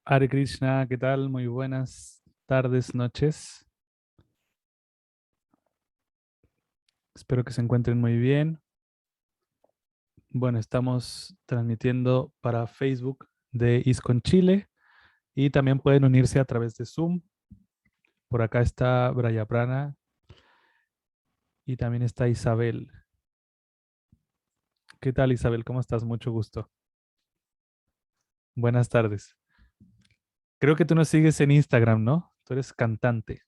Hare Krishna, ¿qué tal? Muy buenas tardes, noches. Espero que se encuentren muy bien. Bueno, estamos transmitiendo para Facebook de ISKCON Chile y también pueden unirse a través de Zoom. Por acá está Braya Prana y también está Isabel. ¿Qué tal, Isabel? ¿Cómo estás? Mucho gusto. Buenas tardes. Creo que tú nos sigues en Instagram, ¿no? Tú eres cantante.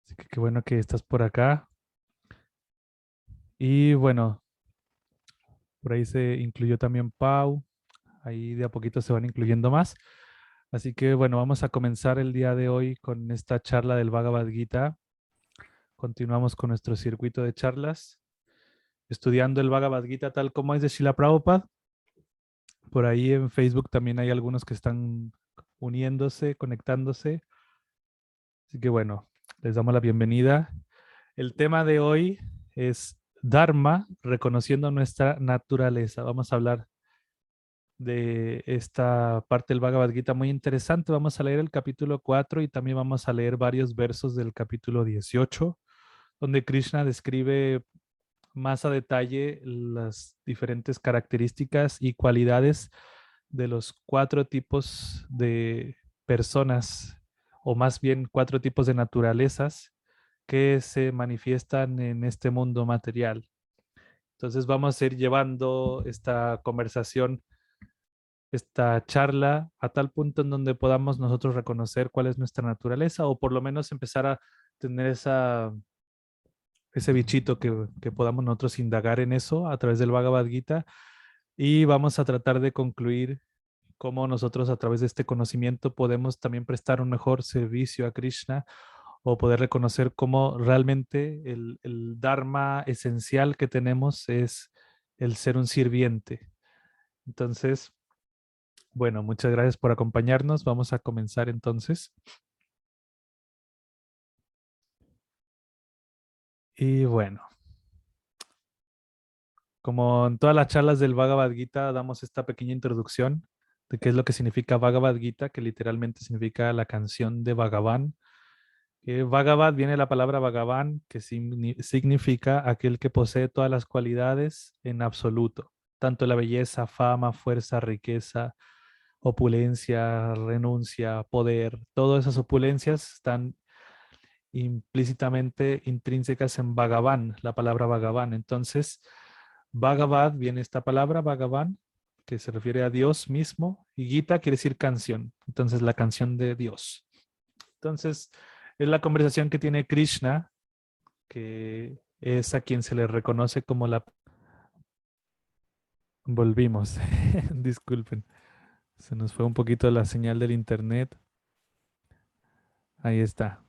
Así que qué bueno que estás por acá. Y bueno, por ahí se incluyó también Pau. Ahí de a poquito se van incluyendo más. Así que bueno, vamos a comenzar el día de hoy con esta charla del Bhagavad Gita. Continuamos con nuestro circuito de charlas, estudiando el Bhagavad Gita tal como es de Srila Prabhupada. Por ahí en Facebook también hay algunos que están uniéndose, conectándose. Así que bueno, les damos la bienvenida. El tema de hoy es Dharma, reconociendo nuestra naturaleza. Vamos a hablar de esta parte del Bhagavad Gita muy interesante. Vamos a leer el capítulo 4 y también vamos a leer varios versos del capítulo 18, donde Krishna describe más a detalle las diferentes características y cualidades de los cuatro tipos de personas, o más bien cuatro tipos de naturalezas que se manifiestan en este mundo material. Entonces vamos a ir llevando esta conversación, esta charla a tal punto en donde podamos nosotros reconocer cuál es nuestra naturaleza o por lo menos empezar a tener ese bichito que podamos nosotros indagar en eso a través del Bhagavad Gita y vamos a tratar de concluir cómo nosotros a través de este conocimiento podemos también prestar un mejor servicio a Krishna o poder reconocer cómo realmente el Dharma esencial que tenemos es el ser un sirviente. Entonces, bueno, muchas gracias por acompañarnos. Vamos a comenzar entonces. Y bueno, como en todas las charlas del Bhagavad Gita, damos esta pequeña introducción de qué es lo que significa Bhagavad Gita, que literalmente significa la canción de Bhagavan. Bhagavad viene de la palabra Bhagavan, que significa aquel que posee todas las cualidades en absoluto, tanto la belleza, fama, fuerza, riqueza, opulencia, renuncia, poder, todas esas opulencias están implícitamente intrínsecas en Bhagavan, la palabra Bhagavan. Entonces, Bhagavad viene esta palabra, Bhagavan, que se refiere a Dios mismo, y Gita quiere decir canción. Entonces, la canción de Dios. Entonces, es la conversación que tiene Krishna, que es a quien se le reconoce como la... Volvimos, disculpen, se nos fue un poquito la señal del internet. Ahí está.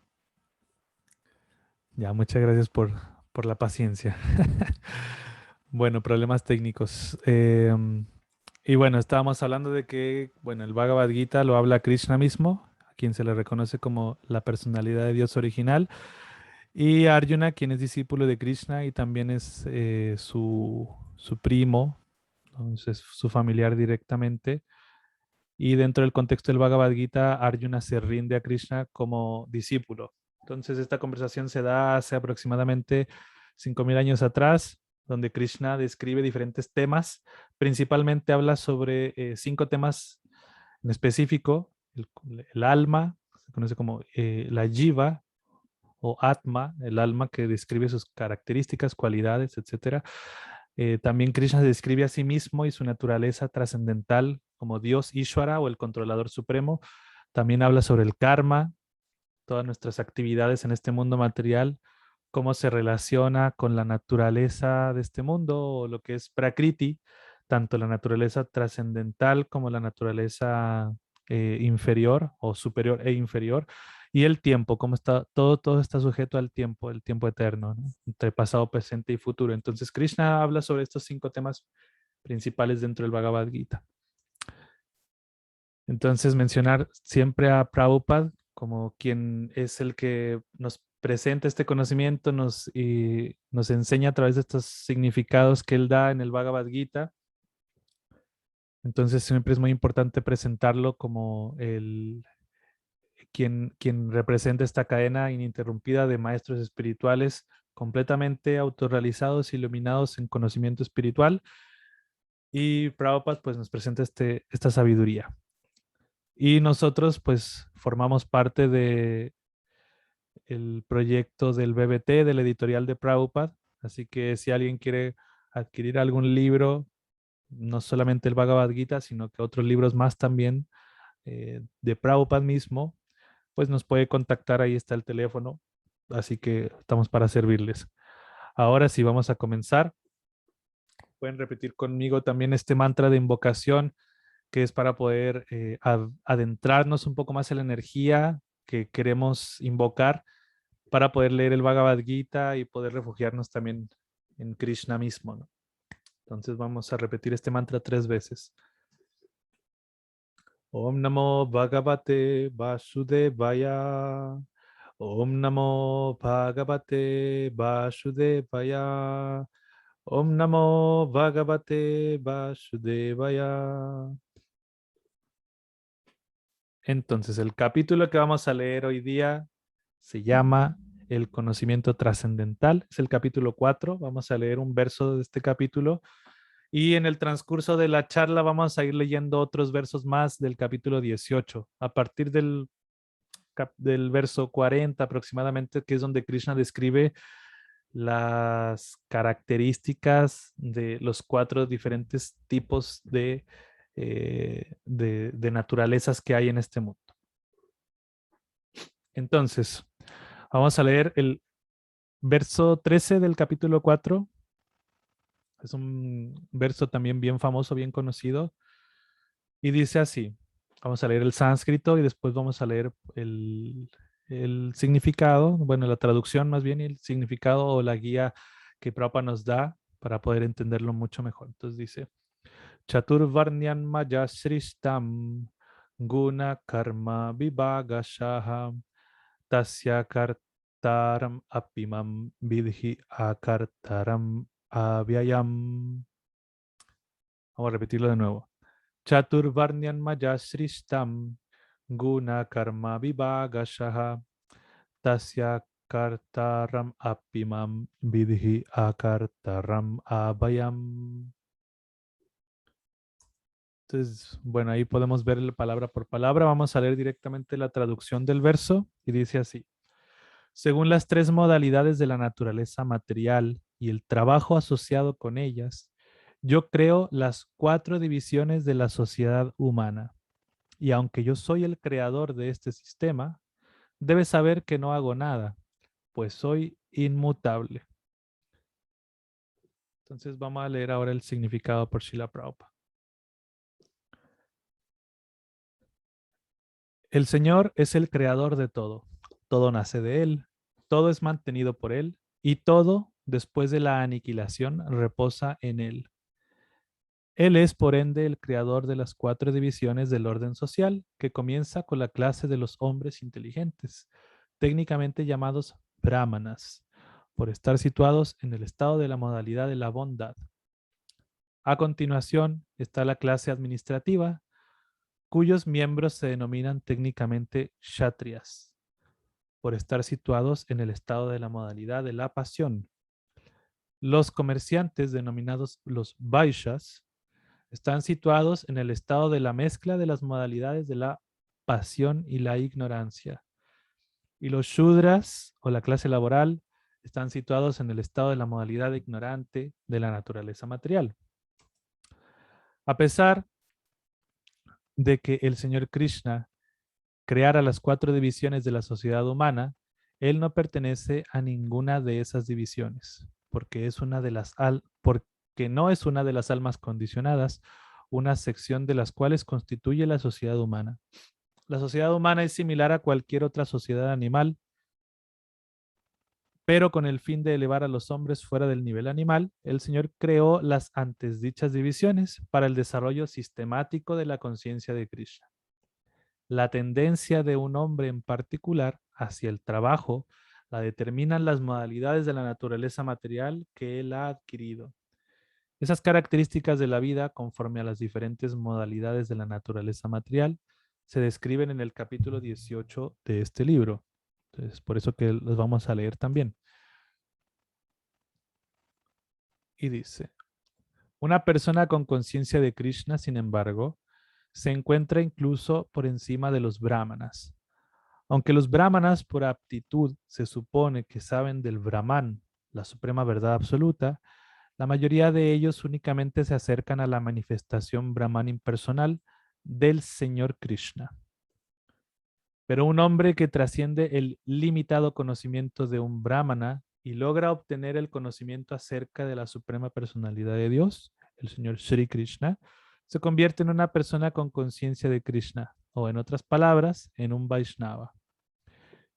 Ya, muchas gracias por la paciencia. Bueno, problemas técnicos. Y bueno, estábamos hablando de que, bueno, el Bhagavad Gita lo habla Krishna mismo, a quien se le reconoce como la personalidad de Dios original, y Arjuna, quien es discípulo de Krishna y también es su primo, entonces su familiar directamente. Y dentro del contexto del Bhagavad Gita, Arjuna se rinde a Krishna como discípulo. Entonces, esta conversación se da hace aproximadamente 5.000 años atrás, donde Krishna describe diferentes temas. Principalmente habla sobre 5 temas en específico: el alma, se conoce como la jiva o atma, el alma que describe sus características, cualidades, etcétera. También Krishna se describe a sí mismo y su naturaleza trascendental como Dios Ishvara o el controlador supremo. También habla sobre el karma, todas nuestras actividades en este mundo material, cómo se relaciona con la naturaleza de este mundo o lo que es Prakriti, tanto la naturaleza trascendental como la naturaleza inferior o superior e inferior. Y el tiempo, cómo está, todo está sujeto al tiempo, el tiempo eterno, ¿no? Entre pasado, presente y futuro. Entonces, Krishna habla sobre estos 5 temas principales dentro del Bhagavad Gita. Entonces, mencionar siempre a Prabhupada como quien es el que nos presenta este conocimiento, y nos enseña a través de estos significados que él da en el Bhagavad Gita. Entonces siempre es muy importante presentarlo como quien representa esta cadena ininterrumpida de maestros espirituales completamente autorrealizados, iluminados en conocimiento espiritual. Y Prabhupada pues nos presenta esta sabiduría. Y nosotros pues formamos parte de el proyecto del BBT, del editorial de Prabhupada. Así que si alguien quiere adquirir algún libro, no solamente el Bhagavad Gita, sino que otros libros más también de Prabhupada mismo, pues nos puede contactar, ahí está el teléfono. Así que estamos para servirles. Ahora sí vamos a comenzar. Pueden repetir conmigo también este mantra de invocación que es para poder adentrarnos un poco más en la energía que queremos invocar para poder leer el Bhagavad Gita y poder refugiarnos también en Krishna mismo, ¿no? Entonces vamos a repetir este mantra 3 veces. Om Namo Bhagavate Vasudevaya. Om Namo Bhagavate Vasudevaya. Om Namo Bhagavate Vasudevaya. Entonces, el capítulo que vamos a leer hoy día se llama El conocimiento trascendental. Es el capítulo 4. Vamos a leer un verso de este capítulo y en el transcurso de la charla vamos a ir leyendo otros versos más del capítulo 18. A partir del verso 40 aproximadamente, que es donde Krishna describe las características de los 4 diferentes tipos de naturalezas que hay en este mundo. Entonces, vamos a leer el verso 13 del capítulo 4. Es un verso también bien famoso, bien conocido. Y dice así. Vamos a leer el sánscrito y después vamos a leer el significado, bueno, la traducción más bien, y el significado o la guía que Prabhupada nos da para poder entenderlo mucho mejor. Entonces dice, Chaturvarnyan maya srishtam guna karma vibhagashaha tasya kartaram apimam vidhi akartaram avyayam. Vamos a repetirlo de nuevo. Chaturvarnyan maya srishtam guna karma vibhagashaha tasya kartaram apimam vidhi akartaram abhayam. Entonces, bueno, ahí podemos ver palabra por palabra. Vamos a leer directamente la traducción del verso y dice así. Según las 3 modalidades de la naturaleza material y el trabajo asociado con ellas, yo creo las 4 divisiones de la sociedad humana. Y aunque yo soy el creador de este sistema, debes saber que no hago nada, pues soy inmutable. Entonces vamos a leer ahora el significado por Srila Prabhupada. El Señor es el creador de todo. Todo nace de Él, todo es mantenido por Él y todo, después de la aniquilación, reposa en Él. Él es, por ende, el creador de las 4 divisiones del orden social, que comienza con la clase de los hombres inteligentes, técnicamente llamados brahmanas, por estar situados en el estado de la modalidad de la bondad. A continuación está la clase administrativa, cuyos miembros se denominan técnicamente kshatriyas, por estar situados en el estado de la modalidad de la pasión. Los comerciantes, denominados los vaishyas, están situados en el estado de la mezcla de las modalidades de la pasión y la ignorancia. Y los shudras, o la clase laboral, están situados en el estado de la modalidad ignorante de la naturaleza material. A pesar de que el Señor Krishna creara las 4 divisiones de la sociedad humana, Él no pertenece a ninguna de esas divisiones, porque no es una de las almas condicionadas, una sección de las cuales constituye la sociedad humana. La sociedad humana es similar a cualquier otra sociedad animal, pero con el fin de elevar a los hombres fuera del nivel animal, el Señor creó las antes dichas divisiones para el desarrollo sistemático de la conciencia de Krishna. La tendencia de un hombre en particular hacia el trabajo la determinan las modalidades de la naturaleza material que él ha adquirido. Esas características de la vida, conforme a las diferentes modalidades de la naturaleza material, se describen en el capítulo 18 de este libro. Entonces, por eso que los vamos a leer también. Y dice, una persona con conciencia de Krishna, sin embargo, se encuentra incluso por encima de los brahmanas. Aunque los brahmanas por aptitud se supone que saben del Brahman, la suprema verdad absoluta, la mayoría de ellos únicamente se acercan a la manifestación Brahman impersonal del Señor Krishna. Pero un hombre que trasciende el limitado conocimiento de un brahmana y logra obtener el conocimiento acerca de la suprema personalidad de Dios, el Señor Sri Krishna, se convierte en una persona con conciencia de Krishna, o en otras palabras, en un Vaishnava.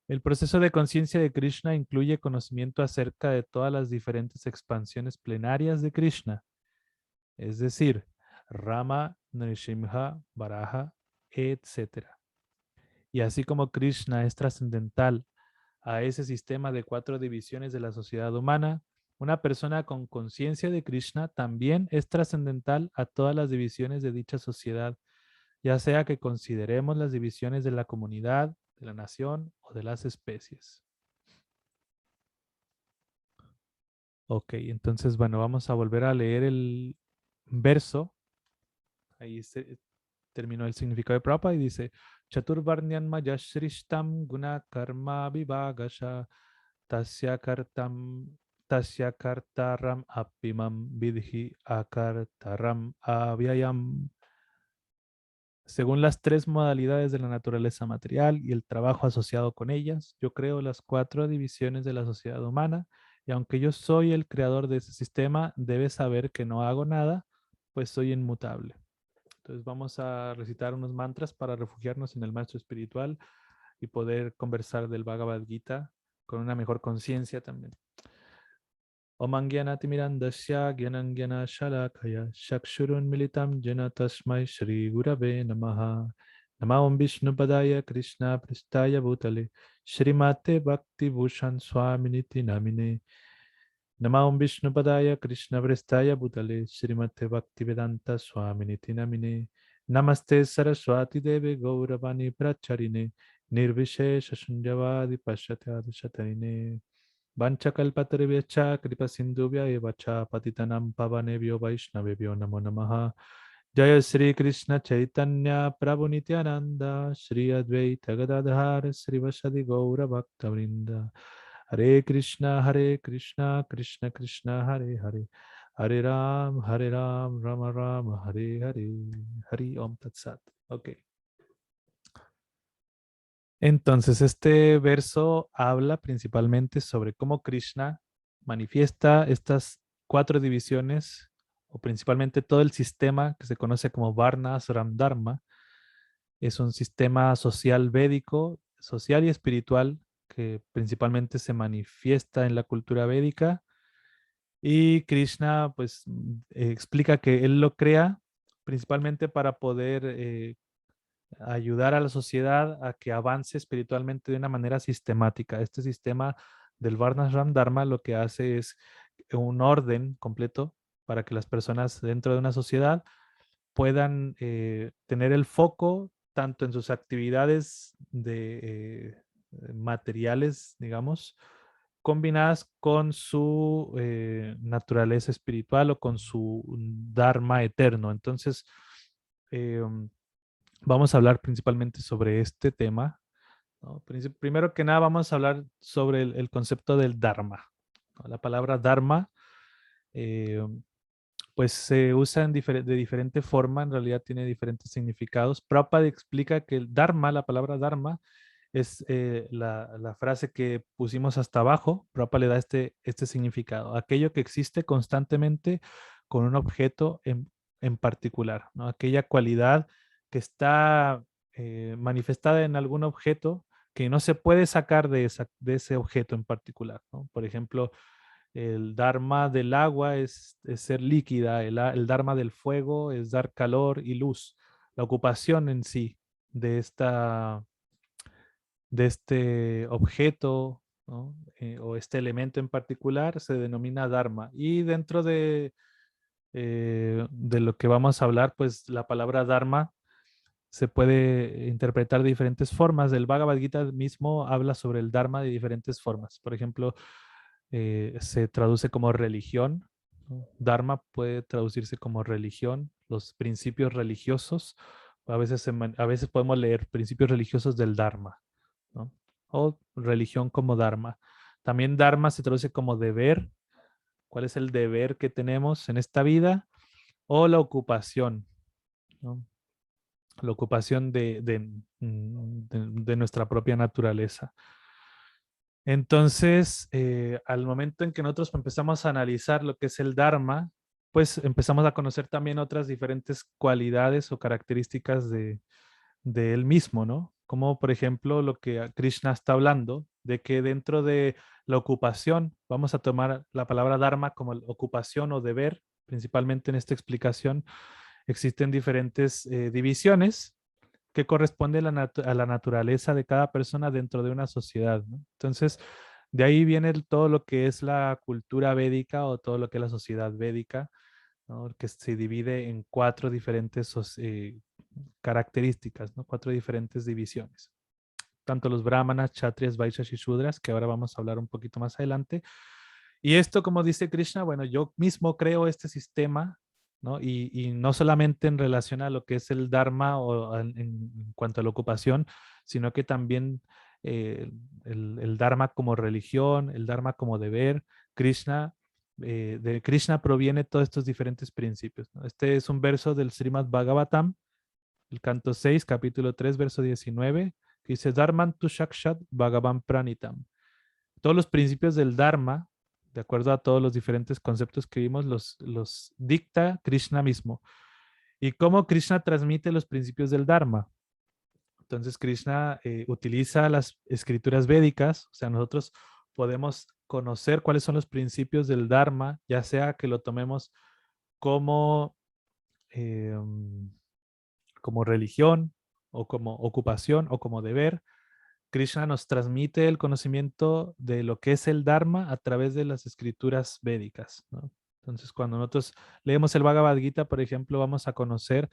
El proceso de conciencia de Krishna incluye conocimiento acerca de todas las diferentes expansiones plenarias de Krishna, es decir, Rama, Nrsimha, Varaha, etc. Y así como Krishna es trascendental a ese sistema de 4 divisiones de la sociedad humana, una persona con conciencia de Krishna también es trascendental a todas las divisiones de dicha sociedad, ya sea que consideremos las divisiones de la comunidad, de la nación o de las especies. Ok, entonces, bueno, vamos a volver a leer el verso. Ahí se terminó el significado de Prabhupada y dice, Chaturvarnyan Mayashrishtam Guna Karma Vivagasha Tasya Kartam Tasya Kartaram Apimam Vidhi Akartaram Avyayam. Según las 3 modalidades de la naturaleza material y el trabajo asociado con ellas, yo creo las 4 divisiones de la sociedad humana, y aunque yo soy el creador de ese sistema, debes saber que no hago nada, pues soy inmutable. Entonces vamos a recitar unos mantras para refugiarnos en el maestro espiritual y poder conversar del Bhagavad Gita con una mejor conciencia también. Om Angyanatimirandasya Gyanangyana Shalakaya Shakshurun Militam Jena Tasmai Shri Gurave Namaha. Nama Om Vishnu Padaya Krishna Pristaya Bhutale Shrimate Bhakti Bhushan Swaminiti Namine. Nama Om Vishnu Padaya Krishna Pristaya Bhutale Shrimate Bhakti Vedanta Swaminiti Namine. Namaste Saraswati Deve Gauravani Pracharine Nirvishesha Shunyavadi Pashatyadi Shatarine. Vanchakalpataribhyacha kripa sindhubhya evacha patitanam pavanebhyo vaishnavebhyo namo namaha. Jaya Sri Krishna Chaitanya Prabhu Nityananda Sri Advaita Gadadhar Sri Vasadi Gaura Bhakta Vrinda. Hare Krishna Krishna Krishna Hare Hare Hare Ram Rama Rama Hare Hare. Hari Om Tat Sat. Ok. Entonces, este verso habla principalmente sobre cómo Krishna manifiesta estas 4 divisiones, o principalmente todo el sistema que se conoce como Varna Ashram Dharma. Es un sistema social védico, social y espiritual, que principalmente se manifiesta en la cultura védica. Y Krishna, pues, explica que él lo crea principalmente para poder ayudar a la sociedad a que avance espiritualmente de una manera sistemática. Este sistema del Varnashram Dharma lo que hace es un orden completo para que las personas dentro de una sociedad puedan tener el foco tanto en sus actividades de materiales, digamos, combinadas con su naturaleza espiritual o con su Dharma eterno. Entonces, vamos a hablar principalmente sobre este tema, ¿no? Primero que nada, vamos a hablar sobre el concepto del Dharma, ¿no? La palabra Dharma, eh, pues se usa de diferente forma, en realidad tiene diferentes significados. Prabhupada explica que el Dharma, la palabra Dharma, es la frase que pusimos hasta abajo. Prabhupada le da este significado: aquello que existe constantemente con un objeto en particular, ¿no? Aquella cualidad que está manifestada en algún objeto que no se puede sacar de ese objeto en particular, ¿no? Por ejemplo, el dharma del agua es ser líquida, el dharma del fuego es dar calor y luz. La ocupación en sí de de este objeto, ¿no? O este elemento en particular se denomina dharma. Y dentro de de lo que vamos a hablar, pues la palabra Dharma se puede interpretar de diferentes formas. El Bhagavad Gita mismo habla sobre el Dharma de diferentes formas. Por ejemplo, se traduce como religión, ¿no? Dharma puede traducirse como religión, los principios religiosos. A veces podemos leer principios religiosos del Dharma, ¿no? O religión como Dharma. También Dharma se traduce como deber. ¿Cuál es el deber que tenemos en esta vida? O la ocupación, ¿no? La ocupación de nuestra propia naturaleza. Entonces, al momento en que nosotros empezamos a analizar lo que es el Dharma, pues empezamos a conocer también otras diferentes cualidades o características de él mismo, ¿no? Como por ejemplo lo que Krishna está hablando, de que dentro de la ocupación, vamos a tomar la palabra Dharma como ocupación o deber, principalmente en esta explicación, existen diferentes divisiones que corresponden a la naturaleza de cada persona dentro de una sociedad, ¿no? Entonces, de ahí viene todo lo que es la cultura védica o todo lo que es la sociedad védica, ¿no? Que se divide en cuatro diferentes características, ¿no? Cuatro diferentes divisiones. Tanto los brahmanas, kshatriyas, vaishyas y shudras, que ahora vamos a hablar un poquito más adelante. Y esto, como dice Krishna, bueno, yo mismo creo este sistema, ¿no? Y no solamente en relación a lo que es el Dharma o en cuanto a la ocupación, sino que también el Dharma como religión, el Dharma como deber, Krishna, de Krishna proviene todos estos diferentes principios, ¿no? Este es un verso del Srimad Bhagavatam, el canto 6, capítulo 3, verso 19, que dice, Dharman tu shakshat bhagavan pranitam. Todos los principios del Dharma, de acuerdo a todos los diferentes conceptos que vimos, los dicta Krishna mismo. ¿Y cómo Krishna transmite los principios del Dharma? Entonces Krishna utiliza las escrituras védicas, o sea, nosotros podemos conocer cuáles son los principios del Dharma, ya sea que lo tomemos como, eh, como religión o como ocupación o como deber. Krishna nos transmite el conocimiento de lo que es el Dharma a través de las escrituras védicas, ¿no? Entonces, cuando nosotros leemos el Bhagavad Gita, por ejemplo, vamos a conocer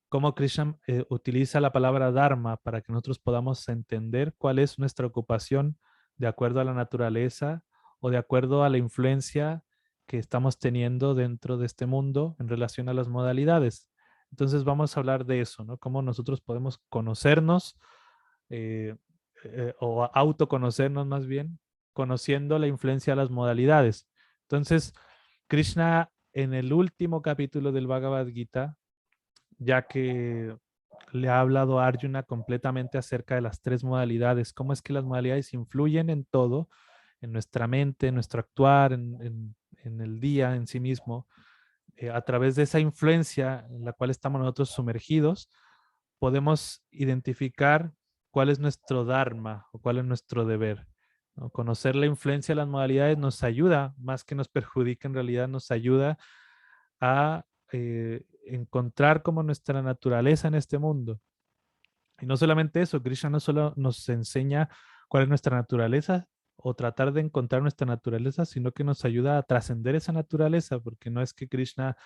cómo Krishna utiliza la palabra Dharma para que nosotros podamos entender cuál es nuestra ocupación de acuerdo a la naturaleza o de acuerdo a la influencia que estamos teniendo dentro de este mundo en relación a las modalidades. Entonces vamos a hablar de eso, ¿no? Cómo nosotros podemos conocernos eh, o autoconocernos más bien, conociendo la influencia de las modalidades. Entonces, Krishna en el último capítulo del Bhagavad Gita, ya que le ha hablado a Arjuna completamente acerca de las tres modalidades, cómo es que las modalidades influyen en todo, en nuestra mente, en nuestro actuar, en el día en sí mismo, a través de esa influencia en la cual estamos nosotros sumergidos, podemos identificar cuál es nuestro dharma o cuál es nuestro deber, ¿no? Conocer la influencia de las modalidades nos ayuda, más que nos perjudica, en realidad nos ayuda a encontrar como nuestra naturaleza en este mundo. Y no solamente eso, Krishna no solo nos enseña cuál es nuestra naturaleza o tratar de encontrar nuestra naturaleza, sino que nos ayuda a trascender esa naturaleza, porque no es que Krishna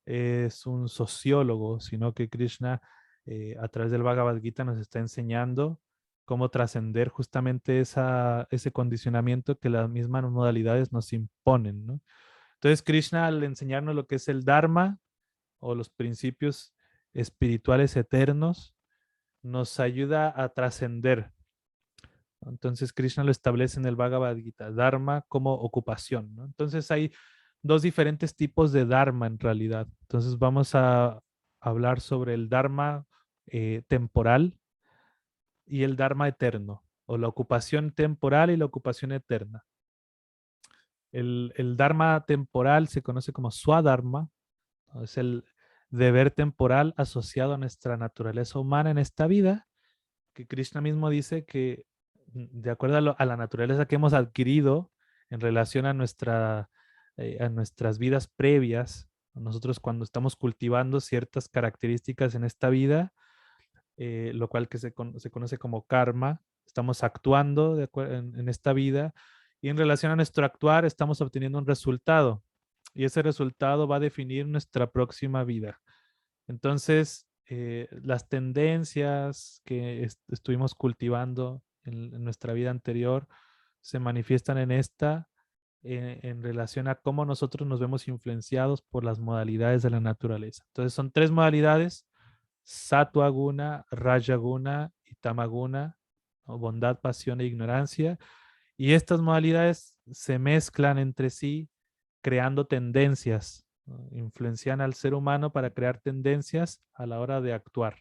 es un sociólogo, sino que Krishna a través del Bhagavad Gita nos está enseñando cómo trascender justamente ese condicionamiento que las mismas modalidades nos imponen, ¿no? Entonces Krishna al enseñarnos lo que es el Dharma o los principios espirituales eternos, nos ayuda a trascender. Entonces Krishna lo establece en el Bhagavad Gita, Dharma como ocupación, ¿no? Entonces hay dos diferentes tipos de Dharma en realidad. Entonces vamos a hablar sobre el Dharma temporal y el Dharma eterno, o la ocupación temporal y la ocupación eterna. El Dharma temporal se conoce como Swadharma, ¿no? Es el deber temporal asociado a nuestra naturaleza humana en esta vida, que Krishna mismo dice que de acuerdo a la naturaleza que hemos adquirido en relación a nuestras vidas previas, nosotros cuando estamos cultivando ciertas características en esta vida, lo cual que se conoce como karma, estamos actuando en esta vida y en relación a nuestro actuar estamos obteniendo un resultado. y ese resultado va a definir nuestra próxima vida. Entonces, las tendencias que estuvimos cultivando en nuestra vida anterior se manifiestan en esta en relación a cómo nosotros nos vemos influenciados por las modalidades de la naturaleza. Entonces, son tres modalidades: Sattva guna, Raja guna y Tamaguna, o bondad, pasión e ignorancia. Y estas modalidades se mezclan entre sí, creando tendencias, ¿no? Influencian al ser humano para crear tendencias a la hora de actuar.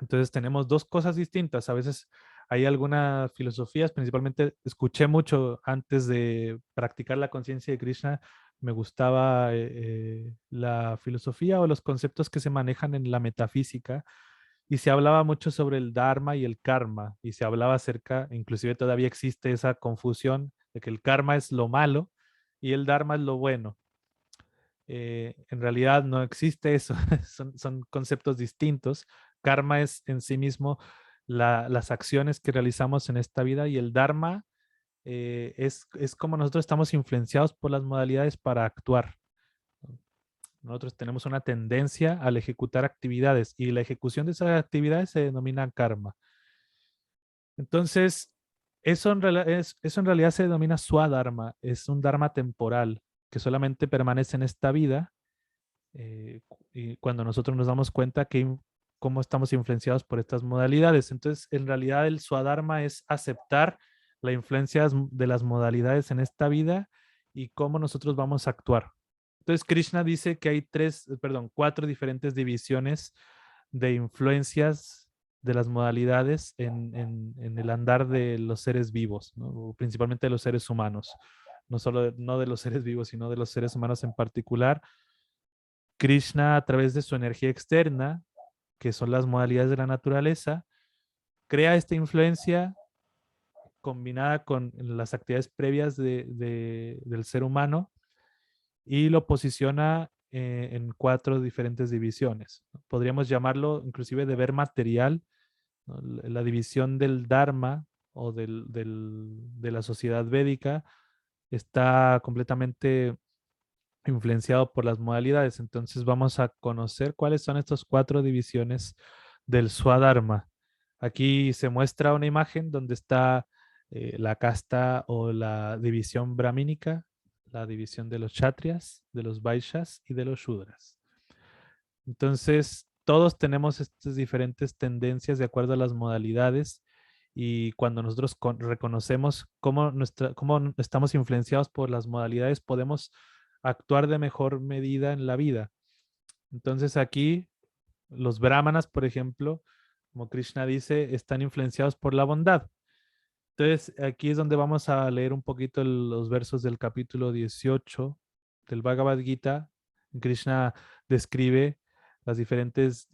Entonces tenemos dos cosas distintas. A veces hay algunas filosofías, principalmente escuché mucho antes de practicar la conciencia de Krishna, me gustaba la filosofía o los conceptos que se manejan en la metafísica, y se hablaba mucho sobre el dharma y el karma, y se hablaba acerca, inclusive todavía existe esa confusión de que el karma es lo malo y el dharma es lo bueno. En realidad no existe eso, son conceptos distintos. Karma es en sí mismo las acciones que realizamos en esta vida, y el dharma es como nosotros estamos influenciados por las modalidades para actuar. Nosotros tenemos una tendencia al ejecutar actividades, y la ejecución de esas actividades se denomina karma. Entonces, eso en realidad se denomina swadharma, es un dharma temporal que solamente permanece en esta vida, y cuando nosotros nos damos cuenta que cómo estamos influenciados por estas modalidades. Entonces, en realidad el swadharma es aceptar la influencia de las modalidades en esta vida y cómo nosotros vamos a actuar. Entonces, Krishna dice que hay cuatro diferentes divisiones de influencias de las modalidades en el andar de los seres vivos, ¿no? Principalmente de los seres humanos. No de los seres vivos, sino de los seres humanos en particular. Krishna, a través de su energía externa, que son las modalidades de la naturaleza, crea esta influencia combinada con las actividades previas del ser humano, y lo posiciona en cuatro diferentes divisiones. Podríamos llamarlo inclusive deber material, ¿no? La división del Dharma o de la sociedad védica está completamente influenciado por las modalidades. Entonces vamos a conocer cuáles son estas cuatro divisiones del Swadharma. Aquí se muestra una imagen donde está la casta o la división brahmínica, la división de los kshatriyas, de los vaishyas y de los shudras. Entonces, todos tenemos estas diferentes tendencias de acuerdo a las modalidades, y cuando nosotros reconocemos cómo estamos influenciados por las modalidades, podemos actuar de mejor medida en la vida. Entonces aquí los brahmanas, por ejemplo, como Krishna dice, están influenciados por la bondad. Entonces aquí es donde vamos a leer un poquito los versos del capítulo 18 del Bhagavad Gita. Krishna describe las diferentes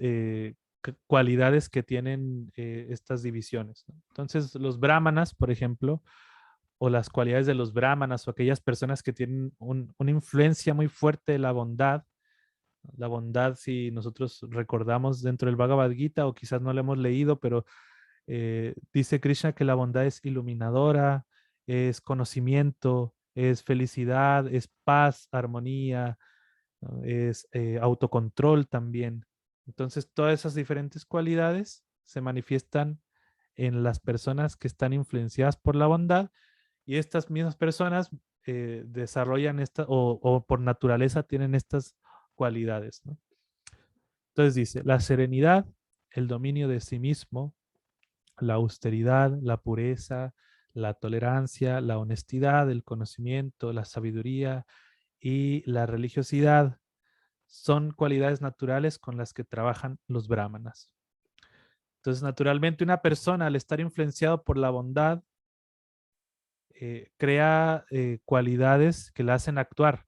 cualidades que tienen estas divisiones, ¿no? Entonces los brahmanas, por ejemplo, o las cualidades de los brahmanas, o aquellas personas que tienen una influencia muy fuerte de la bondad. La bondad, si nosotros recordamos dentro del Bhagavad Gita, o quizás no lo hemos leído, pero dice Krishna que la bondad es iluminadora, es conocimiento, es felicidad, es paz, armonía, ¿no? Es autocontrol también. Entonces, todas esas diferentes cualidades se manifiestan en las personas que están influenciadas por la bondad, y estas mismas personas desarrollan o por naturaleza tienen estas cualidades, ¿no? Entonces dice, la serenidad, el dominio de sí mismo, la austeridad, la pureza, la tolerancia, la honestidad, el conocimiento, la sabiduría y la religiosidad son cualidades naturales con las que trabajan los brahmanas. Entonces, naturalmente, una persona al estar influenciado por la bondad crea cualidades que la hacen actuar.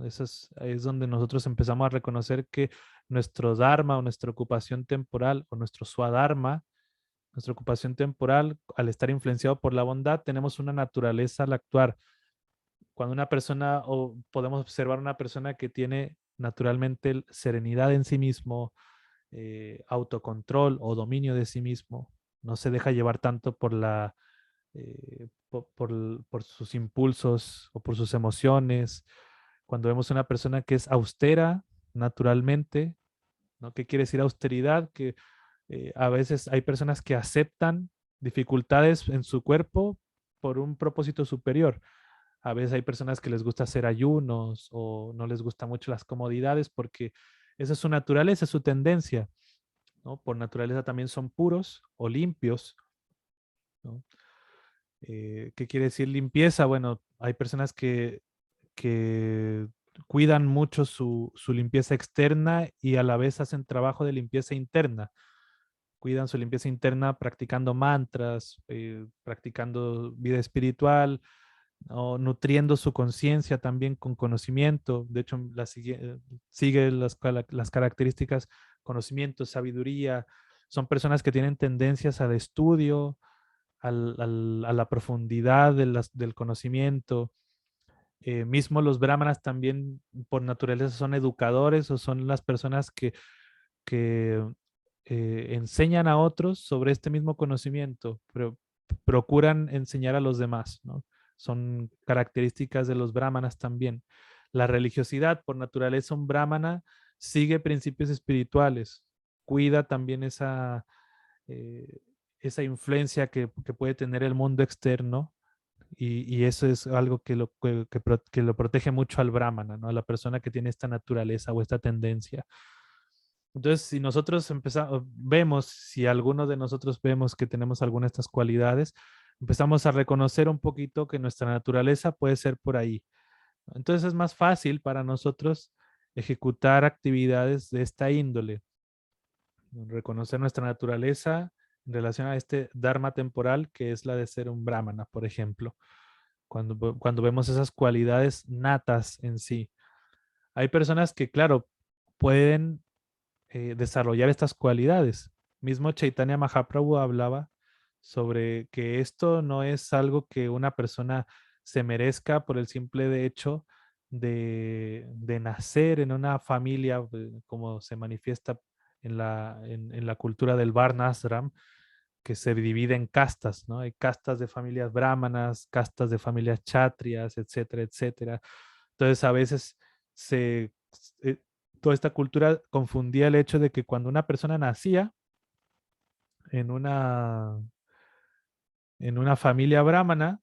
Eso es donde nosotros empezamos a reconocer que nuestro dharma o nuestra ocupación temporal o nuestro swadharma, nuestra ocupación temporal, al estar influenciado por la bondad, tenemos una naturaleza al actuar. Cuando una persona, o podemos observar una persona que tiene naturalmente serenidad en sí mismo, autocontrol o dominio de sí mismo, no se deja llevar tanto por por sus impulsos o por sus emociones, Cuando vemos una persona que es austera naturalmente, ¿no? ¿Qué quiere decir austeridad? Que a veces hay personas que aceptan dificultades en su cuerpo por un propósito superior. A veces hay personas que les gusta hacer ayunos o no les gustan mucho las comodidades porque esa es su naturaleza, es su tendencia, ¿no? Por naturaleza también son puros o limpios, ¿no? ¿Qué quiere decir limpieza? Bueno, hay personas que cuidan mucho su limpieza externa y a la vez hacen trabajo de limpieza interna. Cuidan su limpieza interna practicando mantras, practicando vida espiritual, o nutriendo su conciencia también con conocimiento. De hecho, sigue las características, conocimiento, sabiduría. Son personas que tienen tendencias al estudio, a la profundidad del conocimiento. Mismo los brahmanas también por naturaleza son educadores o son las personas que enseñan a otros sobre este mismo conocimiento, pero procuran enseñar a los demás, ¿no? Son características de los brahmanas también. La religiosidad, por naturaleza, un brahmana sigue principios espirituales, cuida también eh, esa influencia que puede tener el mundo externo y eso es algo que lo protege mucho al brahmana, ¿no? A la persona que tiene esta naturaleza o esta tendencia. Entonces, si nosotros empezamos, vemos, si alguno de nosotros vemos que tenemos alguna de estas cualidades, empezamos a reconocer un poquito que nuestra naturaleza puede ser por ahí. Entonces es más fácil para nosotros ejecutar actividades de esta índole, reconocer nuestra naturaleza en relación a este dharma temporal que es la de ser un brahmana, por ejemplo, cuando vemos esas cualidades natas en sí. Hay personas que, claro, pueden desarrollar estas cualidades. Mismo Chaitanya Mahaprabhu hablaba sobre que esto no es algo que una persona se merezca por el simple de hecho de nacer en una familia, como se manifiesta en la cultura del Varnashram, que se divide en castas, ¿no? Hay castas de familias brahmanas, castas de familias chatrias, etcétera, etcétera. Entonces a veces se, eh, toda esta cultura confundía el hecho de que cuando una persona nacía en una, en una familia brahmana,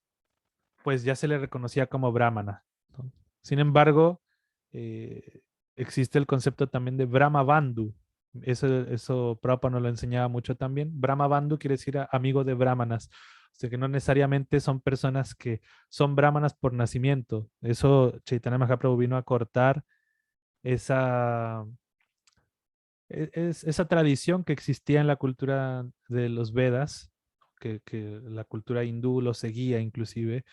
pues ya se le reconocía como brahmana, ¿no? Sin embargo, eh, existe el concepto también de Brahma Bandhu. Eso Prabhupada nos lo enseñaba mucho también. Brahma Bandhu quiere decir amigo de brahmanas. O sea que no necesariamente son personas que son brahmanas por nacimiento. Eso Chaitanya Mahaprabhu vino a cortar esa, esa tradición que existía en la cultura de los Vedas, que la cultura hindú lo seguía inclusive,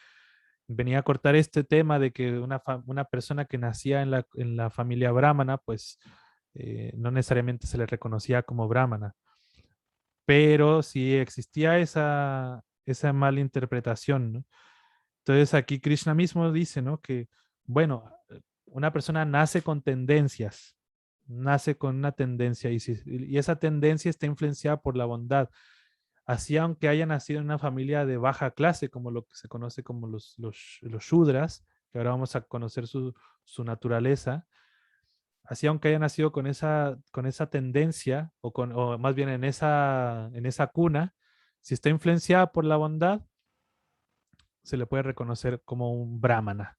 venía a cortar este tema de que una persona que nacía en la familia brahmana, pues no necesariamente se le reconocía como brahmana, pero sí existía esa mala interpretación, ¿no? Entonces aquí Krishna mismo dice, ¿no? Que, bueno, una persona nace con tendencias, nace con una tendencia y esa tendencia está influenciada por la bondad. Así aunque haya nacido en una familia de baja clase, como lo que se conoce como los shudras, que ahora vamos a conocer su naturaleza, así aunque haya nacido con esa tendencia, o más bien en esa cuna, si está influenciada por la bondad, se le puede reconocer como un brahmana.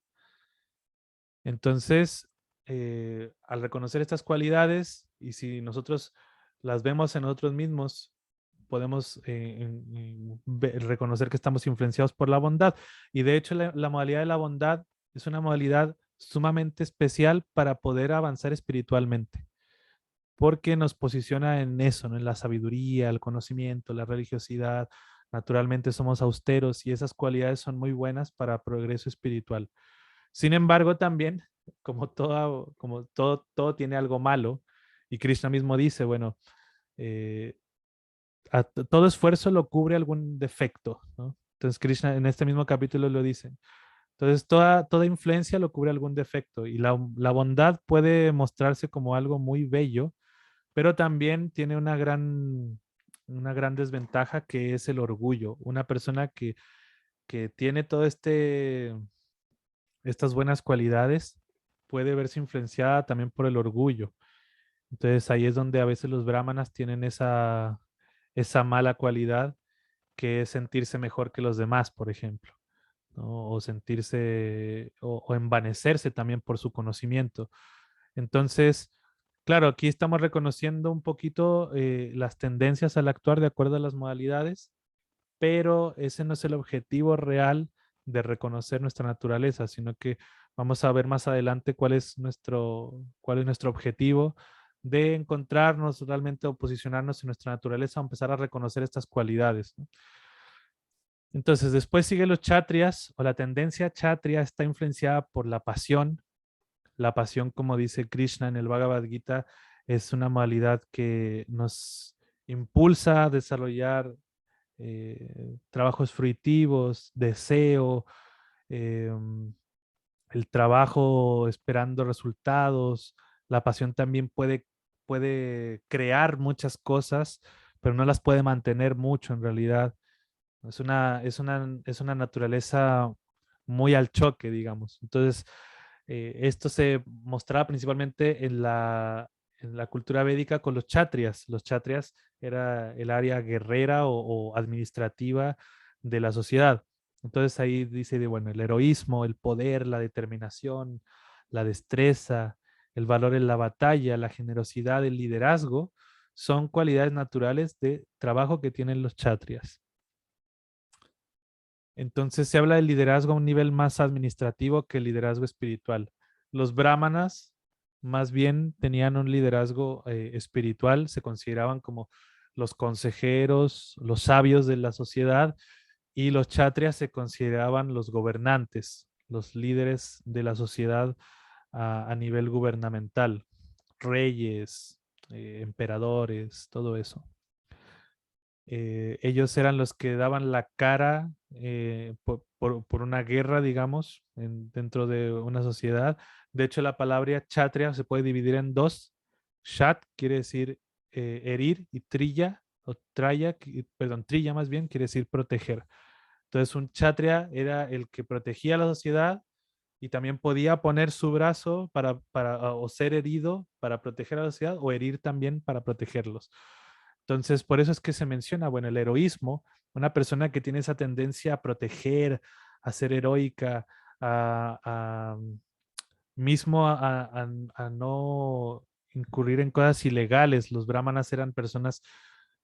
Entonces, al reconocer estas cualidades, y si nosotros las vemos en nosotros mismos, podemos reconocer que estamos influenciados por la bondad. Y de hecho, la modalidad de la bondad es una modalidad sumamente especial para poder avanzar espiritualmente, porque nos posiciona en eso, ¿no? En la sabiduría, el conocimiento, la religiosidad. Naturalmente somos austeros y esas cualidades son muy buenas para progreso espiritual. Sin embargo, también, todo tiene algo malo, y Krishna mismo dice, bueno, eh, todo esfuerzo lo cubre algún defecto, ¿no? Entonces Krishna en este mismo capítulo lo dice. Entonces toda influencia lo cubre algún defecto y la bondad puede mostrarse como algo muy bello, pero también tiene una gran desventaja que es el orgullo. Una persona que tiene todo estas buenas cualidades puede verse influenciada también por el orgullo. Entonces ahí es donde a veces los brahmanas tienen esa mala cualidad que es sentirse mejor que los demás, por ejemplo, ¿no? O sentirse o envanecerse también por su conocimiento. Entonces, claro, aquí estamos reconociendo un poquito las tendencias al actuar de acuerdo a las modalidades, pero ese no es el objetivo real de reconocer nuestra naturaleza, sino que vamos a ver más adelante cuál es nuestro objetivo de encontrarnos realmente o posicionarnos en nuestra naturaleza o empezar a reconocer estas cualidades, ¿no? Entonces, después sigue los chatrias o la tendencia chatria está influenciada por la pasión. La pasión, como dice Krishna en el Bhagavad Gita, es una modalidad que nos impulsa a desarrollar trabajos fruitivos, deseo, el trabajo esperando resultados. La pasión también puede crear muchas cosas, pero no las puede mantener mucho en realidad. Es una naturaleza muy al choque, digamos. Entonces, esto se mostraba principalmente en la cultura védica con los chatrias. Los chatrias era el área guerrera o administrativa de la sociedad. Entonces ahí dice, bueno, el heroísmo, el poder, la determinación, la destreza, el valor en la batalla, la generosidad, el liderazgo, son cualidades naturales de trabajo que tienen los chatrias. Entonces se habla del liderazgo a un nivel más administrativo que el liderazgo espiritual. Los brahmanas más bien tenían un liderazgo espiritual, se consideraban como los consejeros, los sabios de la sociedad, y los chatrias se consideraban los gobernantes, los líderes de la sociedad a nivel gubernamental, reyes, emperadores, todo eso. Ellos eran los que daban la cara por una guerra, digamos, dentro de una sociedad. De hecho, la palabra chatria se puede dividir en dos. Shat quiere decir herir y trilla, o traya, perdón, trilla más bien, quiere decir proteger. Entonces, un chatria era el que protegía a la sociedad y también podía poner su brazo o ser herido para proteger a la sociedad o herir también para protegerlos. Entonces, por eso es que se menciona, bueno, el heroísmo, una persona que tiene esa tendencia a proteger, a ser heroica, a, a mismo a no incurrir en cosas ilegales. Los brahmanas eran personas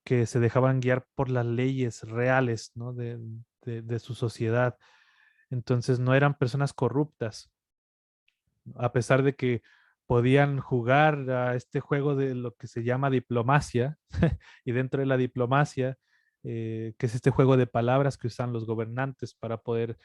que se dejaban guiar por las leyes reales, ¿no? de su sociedad. Entonces no eran personas corruptas, a pesar de que podían jugar a este juego de lo que se llama diplomacia, y dentro de la diplomacia, que es este juego de palabras que usan los gobernantes para poder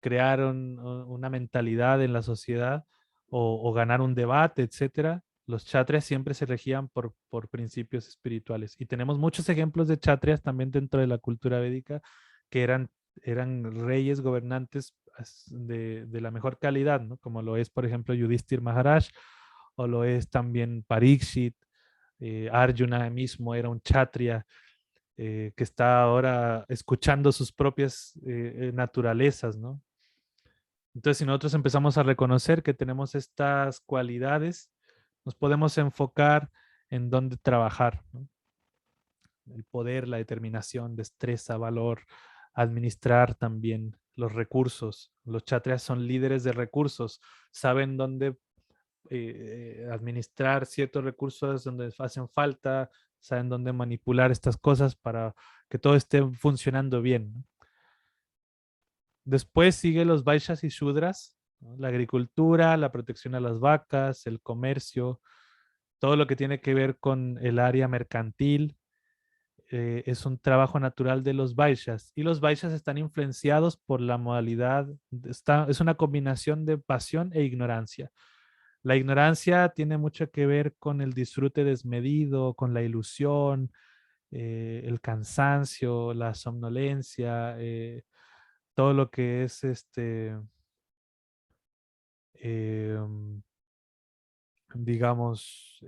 crear una mentalidad en la sociedad o ganar un debate, etcétera. Los chatrias siempre se regían por principios espirituales. Y tenemos muchos ejemplos de chatrias también dentro de la cultura védica que eran reyes gobernantes de la mejor calidad, ¿no? Como lo es, por ejemplo, Yudhishthir Maharaj, o lo es también Parikshit. Arjuna mismo era un chatria que está ahora escuchando sus propias naturalezas, ¿no? Entonces, si nosotros empezamos a reconocer que tenemos estas cualidades, nos podemos enfocar en dónde trabajar, ¿no? El poder, la determinación, destreza, valor, administrar también los recursos. Los chatrias son líderes de recursos, saben dónde administrar ciertos recursos donde hacen falta, saben dónde manipular estas cosas para que todo esté funcionando bien, ¿no? Después sigue los Vaishyas y Shudras, ¿no? La agricultura, la protección a las vacas, el comercio, todo lo que tiene que ver con el área mercantil, es un trabajo natural de los Vaishyas. Y los Vaishyas están influenciados por la modalidad, es una combinación de pasión e ignorancia. La ignorancia tiene mucho que ver con el disfrute desmedido, con la ilusión, el cansancio, la somnolencia, todo lo que es em, digamos,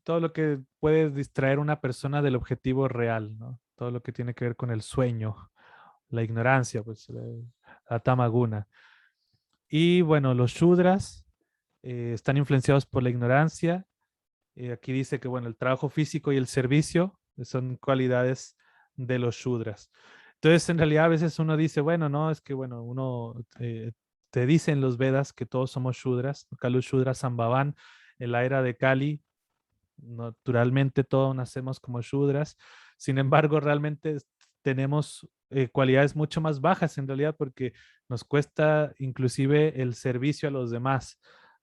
todo lo que puede distraer a una persona del objetivo real, ¿no? Todo lo que tiene que ver con el sueño, la ignorancia, pues la tamaguna. Y bueno, los Shudras están influenciados por la ignorancia. Aquí dice que, bueno, el trabajo físico y el servicio son cualidades de los Shudras. Entonces, en realidad, a veces uno dice, bueno, no, es que, bueno, uno te dicen los Vedas que todos somos Shudras, Kalu Shudra Sambhavan, en la era de Kali, naturalmente todos nacemos como Shudras. Sin embargo, realmente tenemos cualidades mucho más bajas en realidad porque nos cuesta inclusive el servicio a los demás,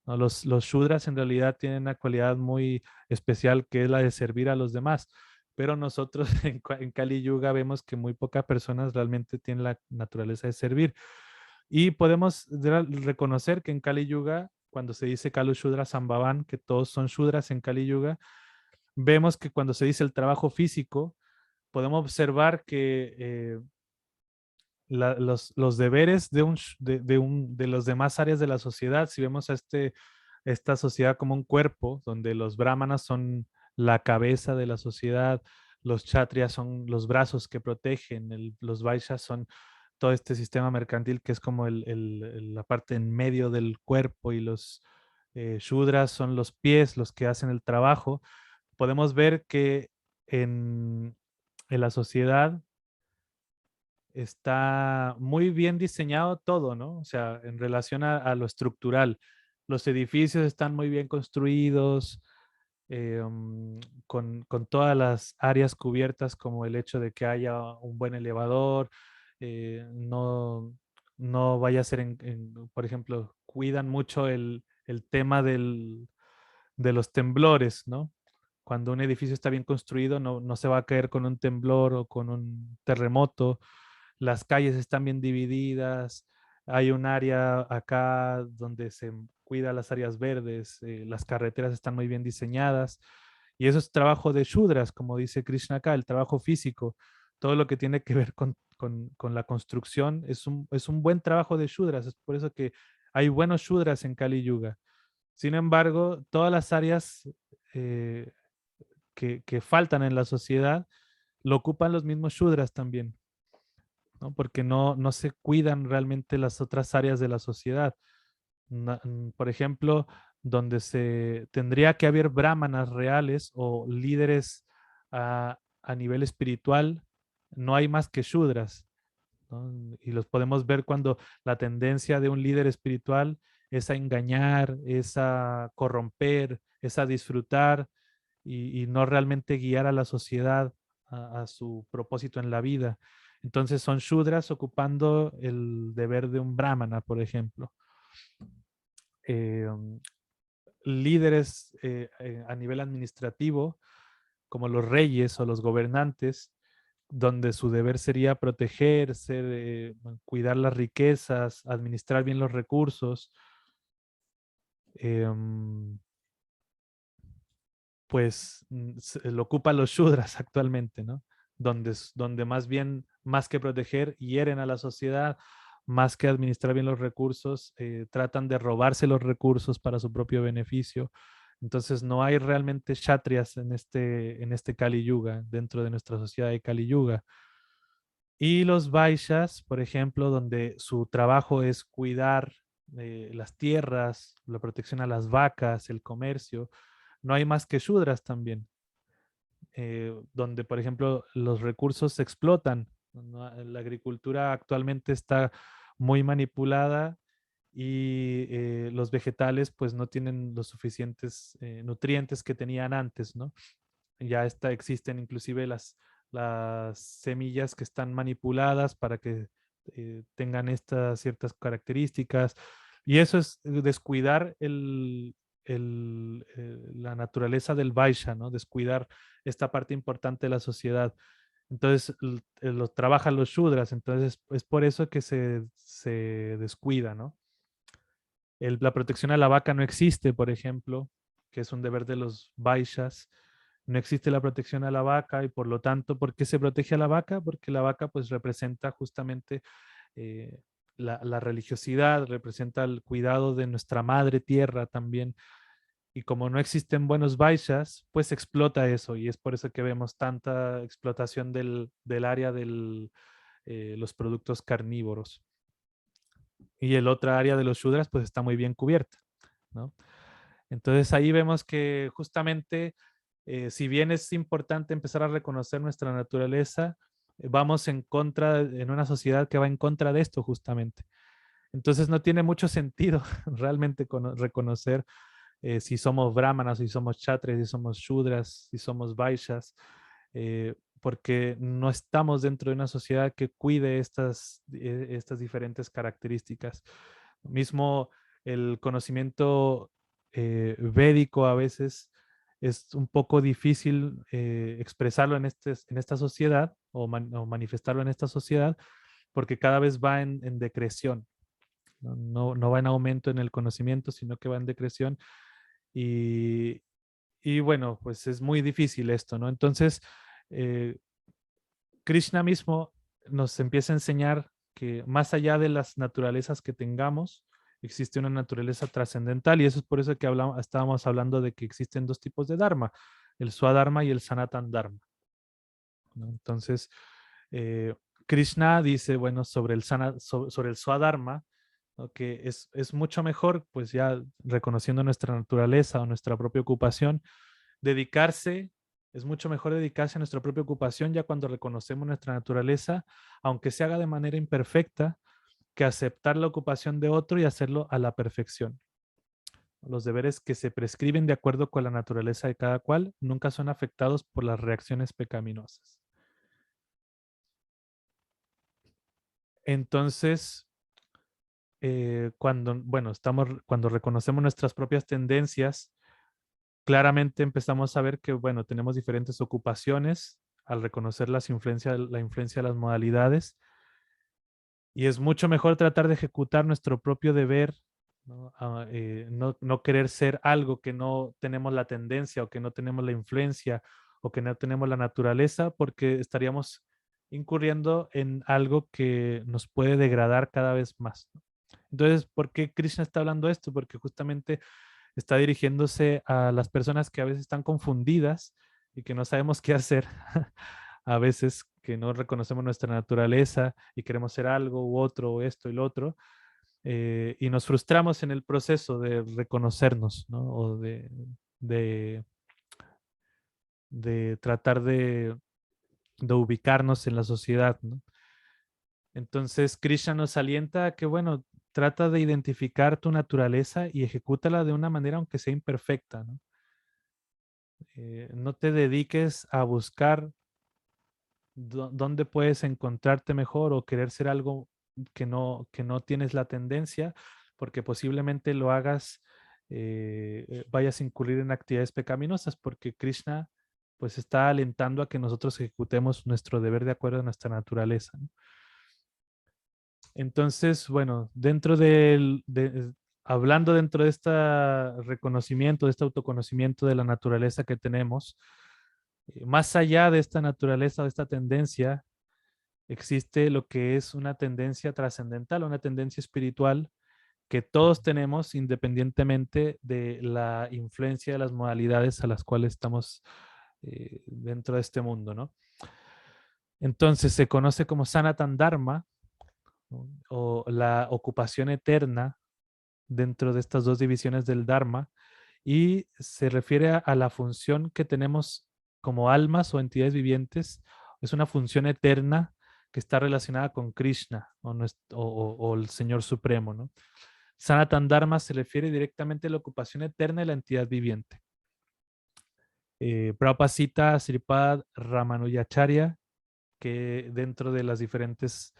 ¿no? Los Shudras en realidad tienen una cualidad muy especial que es la de servir a los demás. Pero nosotros en Kali Yuga vemos que muy pocas personas realmente tienen la naturaleza de servir. Y podemos reconocer que en Kali Yuga, cuando se dice Kalu Shudra Sambhavan, que todos son Shudras en Kali Yuga, vemos que cuando se dice el trabajo físico, podemos observar que los deberes de las demás áreas de la sociedad, si vemos a esta sociedad como un cuerpo, donde los brahmanas son la cabeza de la sociedad, los kshatriyas son los brazos que protegen, los vaishyas son todo este sistema mercantil que es como la parte en medio del cuerpo y los shudras son los pies, los que hacen el trabajo. Podemos ver que en, en la sociedad está muy bien diseñado todo, ¿no? O sea, en relación a lo estructural. Los edificios están muy bien construidos, con todas las áreas cubiertas, como el hecho de que haya un buen elevador, no, no vaya a ser, por ejemplo, cuidan mucho el tema de los temblores, ¿no? Cuando un edificio está bien construido, no se va a caer con un temblor o con un terremoto. Las calles están bien divididas. Hay un área acá donde se cuida las áreas verdes. Las carreteras están muy bien diseñadas. Y eso es trabajo de Shudras, como dice Krishna acá, el trabajo físico. Todo lo que tiene que ver con la construcción es un buen trabajo de Shudras. Es por eso que hay buenos Shudras en Kali Yuga. Sin embargo, todas las áreas eh, que faltan en la sociedad lo ocupan los mismos Shudras también, ¿no? Porque no se cuidan realmente las otras áreas de la sociedad. Por ejemplo, donde se tendría que haber brahmanas reales o líderes a nivel espiritual, no hay más que Shudras, ¿no? Y los podemos ver cuando la tendencia de un líder espiritual es a engañar, es a corromper, es a disfrutar y no realmente guiar a la sociedad a su propósito en la vida. Entonces son Shudras ocupando el deber de un Brahmana, por ejemplo. Eh, Líderes a nivel administrativo, como los reyes o los gobernantes, donde su deber sería proteger, cuidar las riquezas, administrar bien los recursos, em, pues lo ocupan los Shudras actualmente, ¿no? Donde más bien, más que proteger, hieren a la sociedad, más que administrar bien los recursos, tratan de robarse los recursos para su propio beneficio. Entonces no hay realmente kshatriyas en este Kali Yuga, dentro de nuestra sociedad de Kali Yuga. Y los Vaishyas, por ejemplo, donde su trabajo es cuidar las tierras, la protección a las vacas, el comercio, no hay más que Shudras también, donde, por ejemplo, los recursos se explotan, ¿no? La agricultura actualmente está muy manipulada y los vegetales pues no tienen los suficientes nutrientes que tenían antes, ¿no? Ya existen inclusive las semillas que están manipuladas para que tengan estas ciertas características. Y eso es descuidar la naturaleza del Vaishya, ¿no? Descuidar esta parte importante de la sociedad. Entonces, lo trabajan los Shudras, entonces es por eso que se descuida, ¿no? La protección a la vaca no existe, por ejemplo, que es un deber de los Vaishyas. No existe la protección a la vaca y por lo tanto, ¿por qué se protege a la vaca? Porque la vaca pues representa justamente eh, la religiosidad, representa el cuidado de nuestra madre tierra también. Y como no existen buenos Vaishyas, pues se explota eso y es por eso que vemos tanta explotación del área de los productos carnívoros. y el otra área de los Shudras pues está muy bien cubierta, ¿no? Entonces ahí vemos que justamente, si bien es importante empezar a reconocer nuestra naturaleza, vamos en contra, en una sociedad que va en contra de esto justamente. Entonces no tiene mucho sentido realmente reconocer si somos brahmanas, si somos kshatriyas, si somos shudras, si somos vaishyas, porque no estamos dentro de una sociedad que cuide estas diferentes características. Mismo el conocimiento védico a veces es un poco difícil expresarlo en esta sociedad o manifestarlo en esta sociedad porque cada vez va en decreción. No va en aumento en el conocimiento, sino que va en decreción. Y, y bueno, pues es muy difícil esto, ¿no? Entonces, eh, Krishna mismo nos empieza a enseñar que más allá de las naturalezas que tengamos, existe una naturaleza trascendental y eso es por eso que estábamos hablando de que existen dos tipos de Dharma, el Swadharma y el Sanatan Dharma, ¿no? Entonces, eh, Krishna dice, bueno, sobre el Swadharma, ¿no? Que es mucho mejor, pues ya reconociendo nuestra naturaleza o nuestra propia ocupación, dedicarse, es mucho mejor dedicarse a nuestra propia ocupación ya cuando reconocemos nuestra naturaleza, aunque se haga de manera imperfecta, que aceptar la ocupación de otro y hacerlo a la perfección. Los deberes que se prescriben de acuerdo con la naturaleza de cada cual nunca son afectados por las reacciones pecaminosas. Entonces, cuando reconocemos nuestras propias tendencias, claramente empezamos a ver que, bueno, tenemos diferentes ocupaciones al reconocer la influencia de las modalidades y es mucho mejor tratar de ejecutar nuestro propio deber, ¿no? No querer ser algo que no tenemos la tendencia o que no tenemos la influencia o que no tenemos la naturaleza porque estaríamos incurriendo en algo que nos puede degradar cada vez más, ¿no? Entonces, ¿por qué Krishna está hablando esto? Porque justamente está dirigiéndose a las personas que a veces están confundidas y que no sabemos qué hacer, a veces que no reconocemos nuestra naturaleza y queremos ser algo u otro, o esto y lo otro, y nos frustramos en el proceso de reconocernos, ¿no? O de, de tratar de ubicarnos en la sociedad, ¿no? Entonces, Krishna nos alienta a que, bueno, trata de identificar tu naturaleza y ejecútala de una manera aunque sea imperfecta, ¿no? No te dediques a buscar dónde puedes encontrarte mejor o querer ser algo que no tienes la tendencia, porque posiblemente lo hagas, vayas a incurrir en actividades pecaminosas, porque Krishna pues está alentando a que nosotros ejecutemos nuestro deber de acuerdo a nuestra naturaleza, ¿no? Entonces, bueno, hablando dentro de este reconocimiento, de este autoconocimiento de la naturaleza que tenemos, más allá de esta naturaleza, de esta tendencia, existe lo que es una tendencia trascendental, una tendencia espiritual que todos tenemos independientemente de la influencia de las modalidades a las cuales estamos dentro de este mundo, ¿no? Entonces se conoce como Sanatan Dharma, ¿no? O la ocupación eterna dentro de estas dos divisiones del Dharma y se refiere a la función que tenemos como almas o entidades vivientes. Es una función eterna que está relacionada con Krishna o el Señor Supremo, ¿no? Sanatan Dharma se refiere directamente a la ocupación eterna de la entidad viviente. Prabhupada cita a Sripad Ramanujacharya, que dentro de las diferentes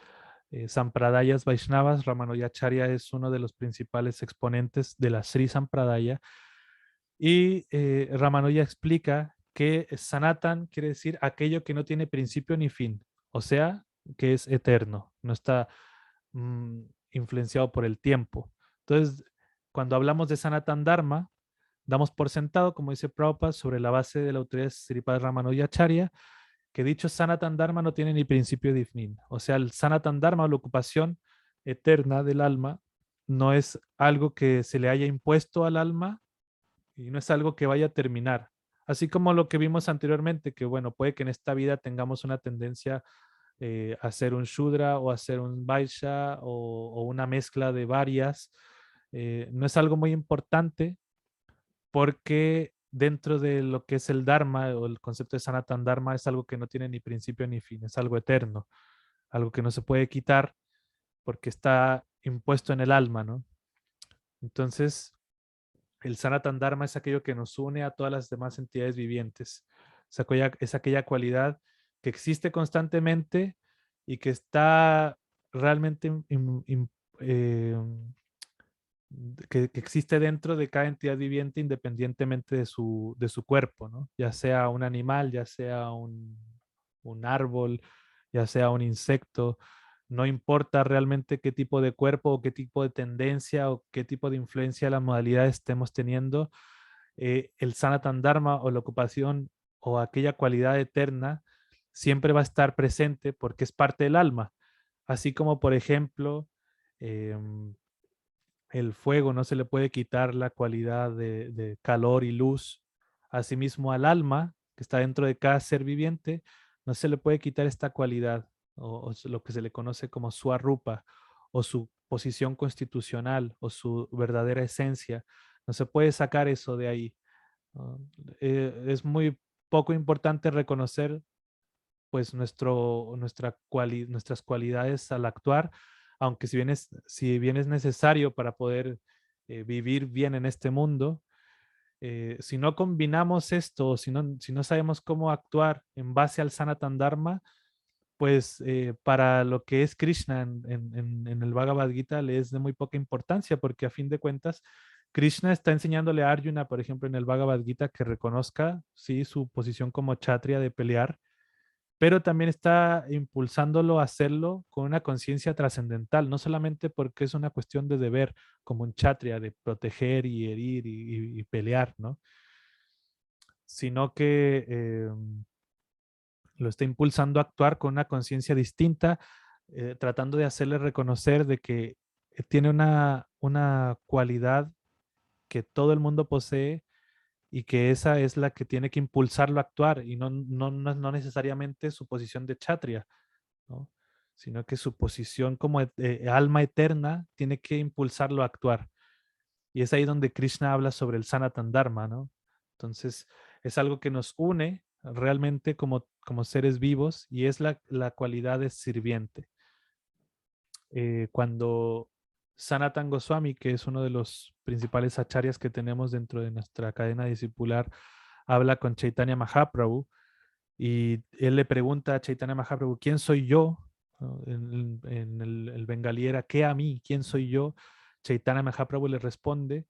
Sampradayas Vaishnavas, Ramanujacharya es uno de los principales exponentes de la Sri Sampradaya. Y Ramanuja explica que Sanatan quiere decir aquello que no tiene principio ni fin, o sea, que es eterno, no está mm, influenciado por el tiempo. Entonces, cuando hablamos de Sanatan Dharma, damos por sentado, como dice Prabhupada, sobre la base de la autoridad de Sripad Ramanujacharya, que dicho Sanatan Dharma no tiene ni principio ni fin. O sea, el Sanatan Dharma, la ocupación eterna del alma, no es algo que se le haya impuesto al alma y no es algo que vaya a terminar. Así como lo que vimos anteriormente, que bueno, puede que en esta vida tengamos una tendencia hacer un Shudra o hacer un Vaishya o una mezcla de varias. No es algo muy importante porque dentro de lo que es el Dharma o el concepto de Sanatan Dharma es algo que no tiene ni principio ni fin, es algo eterno, algo que no se puede quitar porque está impuesto en el alma, ¿no? Entonces, el Sanatan Dharma es aquello que nos une a todas las demás entidades vivientes. Es aquella cualidad que existe constantemente y que está realmente eh, que existe dentro de cada entidad viviente independientemente de su cuerpo, ¿no? Ya sea un animal, ya sea un árbol, ya sea un insecto, no importa realmente qué tipo de cuerpo o qué tipo de tendencia o qué tipo de influencia la modalidad estemos teniendo, el Sanatan Dharma o la ocupación o aquella cualidad eterna siempre va a estar presente porque es parte del alma. Así como, por ejemplo, em, el fuego no se le puede quitar la cualidad de calor y luz. Asimismo, al alma que está dentro de cada ser viviente, no se le puede quitar esta cualidad o lo que se le conoce como su arrupa o su posición constitucional o su verdadera esencia. No se puede sacar eso de ahí. ¿No? Es muy poco importante reconocer pues nuestras cualidades al actuar, aunque si bien es necesario para poder vivir bien en este mundo, si no combinamos esto, si no sabemos cómo actuar en base al Sanatan Dharma, pues para lo que es Krishna en el Bhagavad Gita le es de muy poca importancia, porque a fin de cuentas, Krishna está enseñándole a Arjuna, por ejemplo, en el Bhagavad Gita, que reconozca, sí, su posición como kshatriya de pelear, pero también está impulsándolo a hacerlo con una conciencia trascendental, no solamente porque es una cuestión de deber, como un kshatriya, de proteger y herir y pelear, ¿no? Sino que lo está impulsando a actuar con una conciencia distinta, tratando de hacerle reconocer de que tiene una cualidad que todo el mundo posee y que esa es la que tiene que impulsarlo a actuar y no necesariamente su posición de kshatriya, ¿no? Sino que su posición como alma eterna tiene que impulsarlo a actuar. Y es ahí donde Krishna habla sobre el Sanatan Dharma, ¿no? Entonces, es algo que nos une realmente como seres vivos y es la cualidad de sirviente. Cuando Sanatan Goswami, que es uno de los principales acharyas que tenemos dentro de nuestra cadena discipular, habla con Chaitanya Mahaprabhu y él le pregunta a Chaitanya Mahaprabhu, ¿quién soy yo? ¿No? En el bengalí era, ¿qué a mí? ¿Quién soy yo? Chaitanya Mahaprabhu le responde,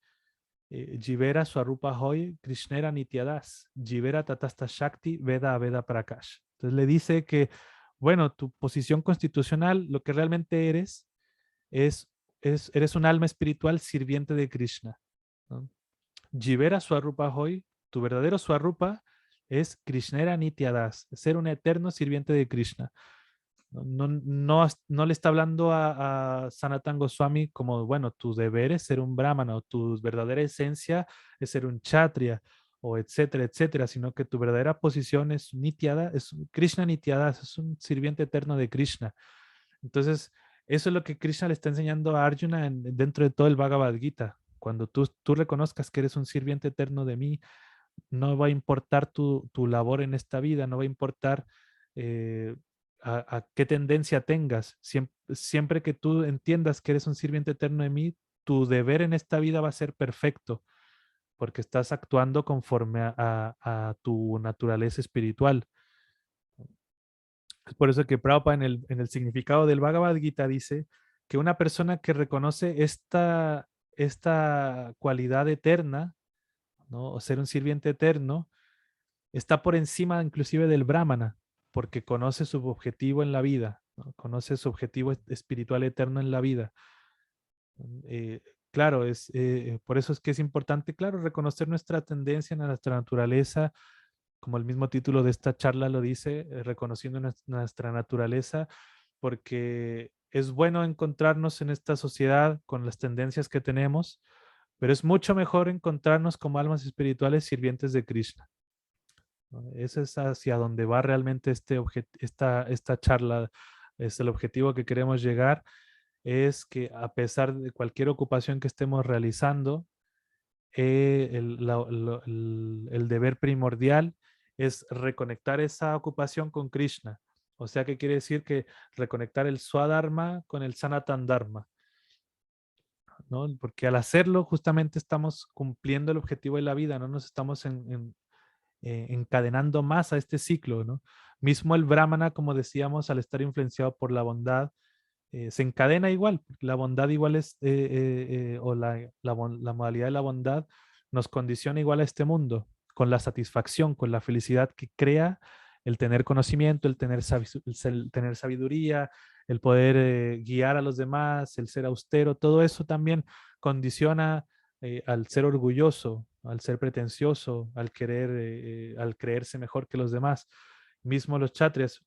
Jivera Swarupa Hoy Krishnera Nityadas, Jivera Tatasta Shakti Veda Veda Prakash. Entonces le dice que, bueno, tu posición constitucional, lo que realmente es, eres un alma espiritual sirviente de Krishna, ¿no? Jivera Swarupa Hoy, tu verdadero Swarupa es Krishnera Nityadas, ser un eterno sirviente de Krishna. No le está hablando a Sanatan Goswami como, bueno, tu deber es ser un brahmana o tu verdadera esencia es ser un kshatriya o etcétera, etcétera, sino que tu verdadera posición es Nityada, es Krishna Nityadas, es un sirviente eterno de Krishna. Entonces, eso es lo que Krishna le está enseñando a Arjuna dentro de todo el Bhagavad Gita. Cuando tú reconozcas que eres un sirviente eterno de mí, no va a importar tu labor en esta vida, no va a importar eh, a qué tendencia tengas. Siempre que tú entiendas que eres un sirviente eterno de mí, tu deber en esta vida va a ser perfecto, porque estás actuando conforme a tu naturaleza espiritual. Es por eso que Prabhupada en el significado del Bhagavad Gita dice que una persona que reconoce esta cualidad eterna, ¿no? O ser un sirviente eterno, está por encima inclusive del brahmana, porque conoce su objetivo en la vida, ¿no? Conoce su objetivo espiritual eterno en la vida. Eh, claro, por eso es que es importante, claro, reconocer nuestra tendencia, nuestra naturaleza, como el mismo título de esta charla lo dice, reconociendo nuestra naturaleza, porque es bueno encontrarnos en esta sociedad con las tendencias que tenemos, pero es mucho mejor encontrarnos como almas espirituales sirvientes de Krishna. ¿no? Eso es hacia donde va realmente esta charla. Es el objetivo que queremos llegar, es que a pesar de cualquier ocupación que estemos realizando, el deber primordial es reconectar esa ocupación con Krishna. O sea, ¿qué quiere decir? Que reconectar el Swadharma con el Sanatan Dharma, ¿no? Porque al hacerlo, justamente estamos cumpliendo el objetivo de la vida, no nos estamos encadenando más a este ciclo, ¿no? Mismo el Brahmana, como decíamos, al estar influenciado por la bondad, se encadena igual. La bondad igual es, o la modalidad de la bondad nos condiciona igual a este mundo, con la satisfacción, con la felicidad que crea el tener conocimiento, el tener sabiduría, el poder guiar a los demás, el ser austero, todo eso también condiciona al ser orgulloso, al ser pretencioso, al creerse mejor que los demás. Mismo los chatrias,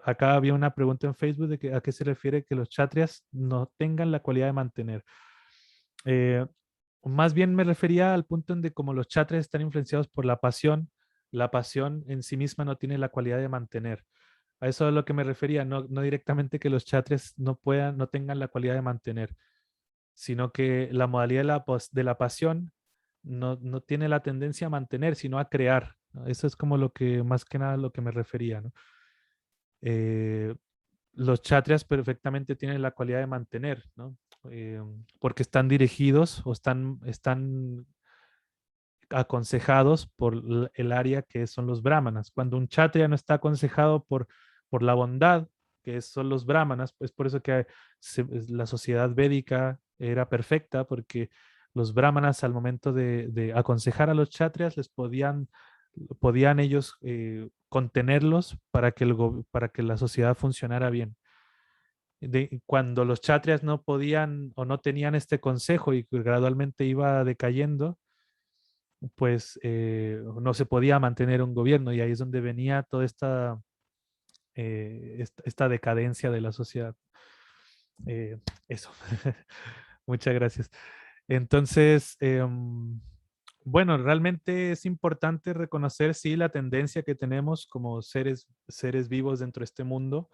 acá había una pregunta en Facebook de que, a qué se refiere que los chatrias no tengan la cualidad de mantener. Eh, Más bien me refería al punto en de como los chatrias están influenciados por la pasión en sí misma no tiene la cualidad de mantener. A eso es a lo que me refería, no directamente que los chatrias no tengan la cualidad de mantener, sino que la modalidad de la pasión no tiene la tendencia a mantener, sino a crear, ¿no? Eso es como lo que, más que nada, lo que me refería, ¿no? Eh, los chatrias perfectamente tienen la cualidad de mantener, ¿no? Porque están dirigidos o están aconsejados por el área que son los brahmanas. Cuando un kshatriya no está aconsejado por la bondad, que son los brahmanas, pues por eso que la sociedad védica era perfecta, porque los brahmanas al momento de aconsejar a los kshatriyas podían ellos contenerlos para que la sociedad funcionara bien. Cuando los kshatriyas no podían o no tenían este consejo y gradualmente iba decayendo, pues no se podía mantener un gobierno y ahí es donde venía toda esta decadencia de la sociedad. Eso. Muchas gracias. Entonces, bueno, realmente es importante reconocer, sí, la tendencia que tenemos como seres vivos dentro de este mundo,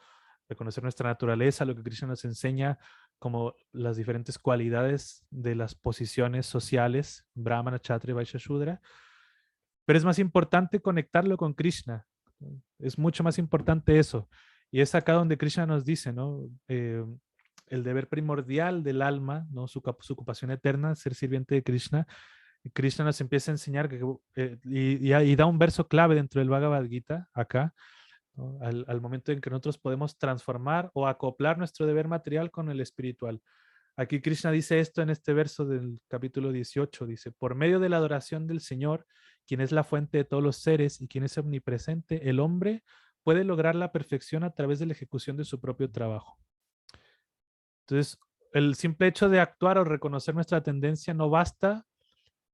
reconocer nuestra naturaleza, lo que Krishna nos enseña, como las diferentes cualidades de las posiciones sociales, Brahmana, Kshatriya, Vaishya, Shudra, pero es más importante conectarlo con Krishna. Es mucho más importante eso. Y es acá donde Krishna nos dice, ¿no? El deber primordial del alma, ¿no? Su ocupación eterna, ser sirviente de Krishna. Y Krishna nos empieza a enseñar y da un verso clave dentro del Bhagavad Gita, acá, ¿no? Al momento en que nosotros podemos transformar o acoplar nuestro deber material con el espiritual. Aquí Krishna dice esto en este verso del capítulo 18, dice, por medio de la adoración del Señor, quien es la fuente de todos los seres y quien es omnipresente, el hombre puede lograr la perfección a través de la ejecución de su propio trabajo. Entonces, el simple hecho de actuar o reconocer nuestra tendencia no basta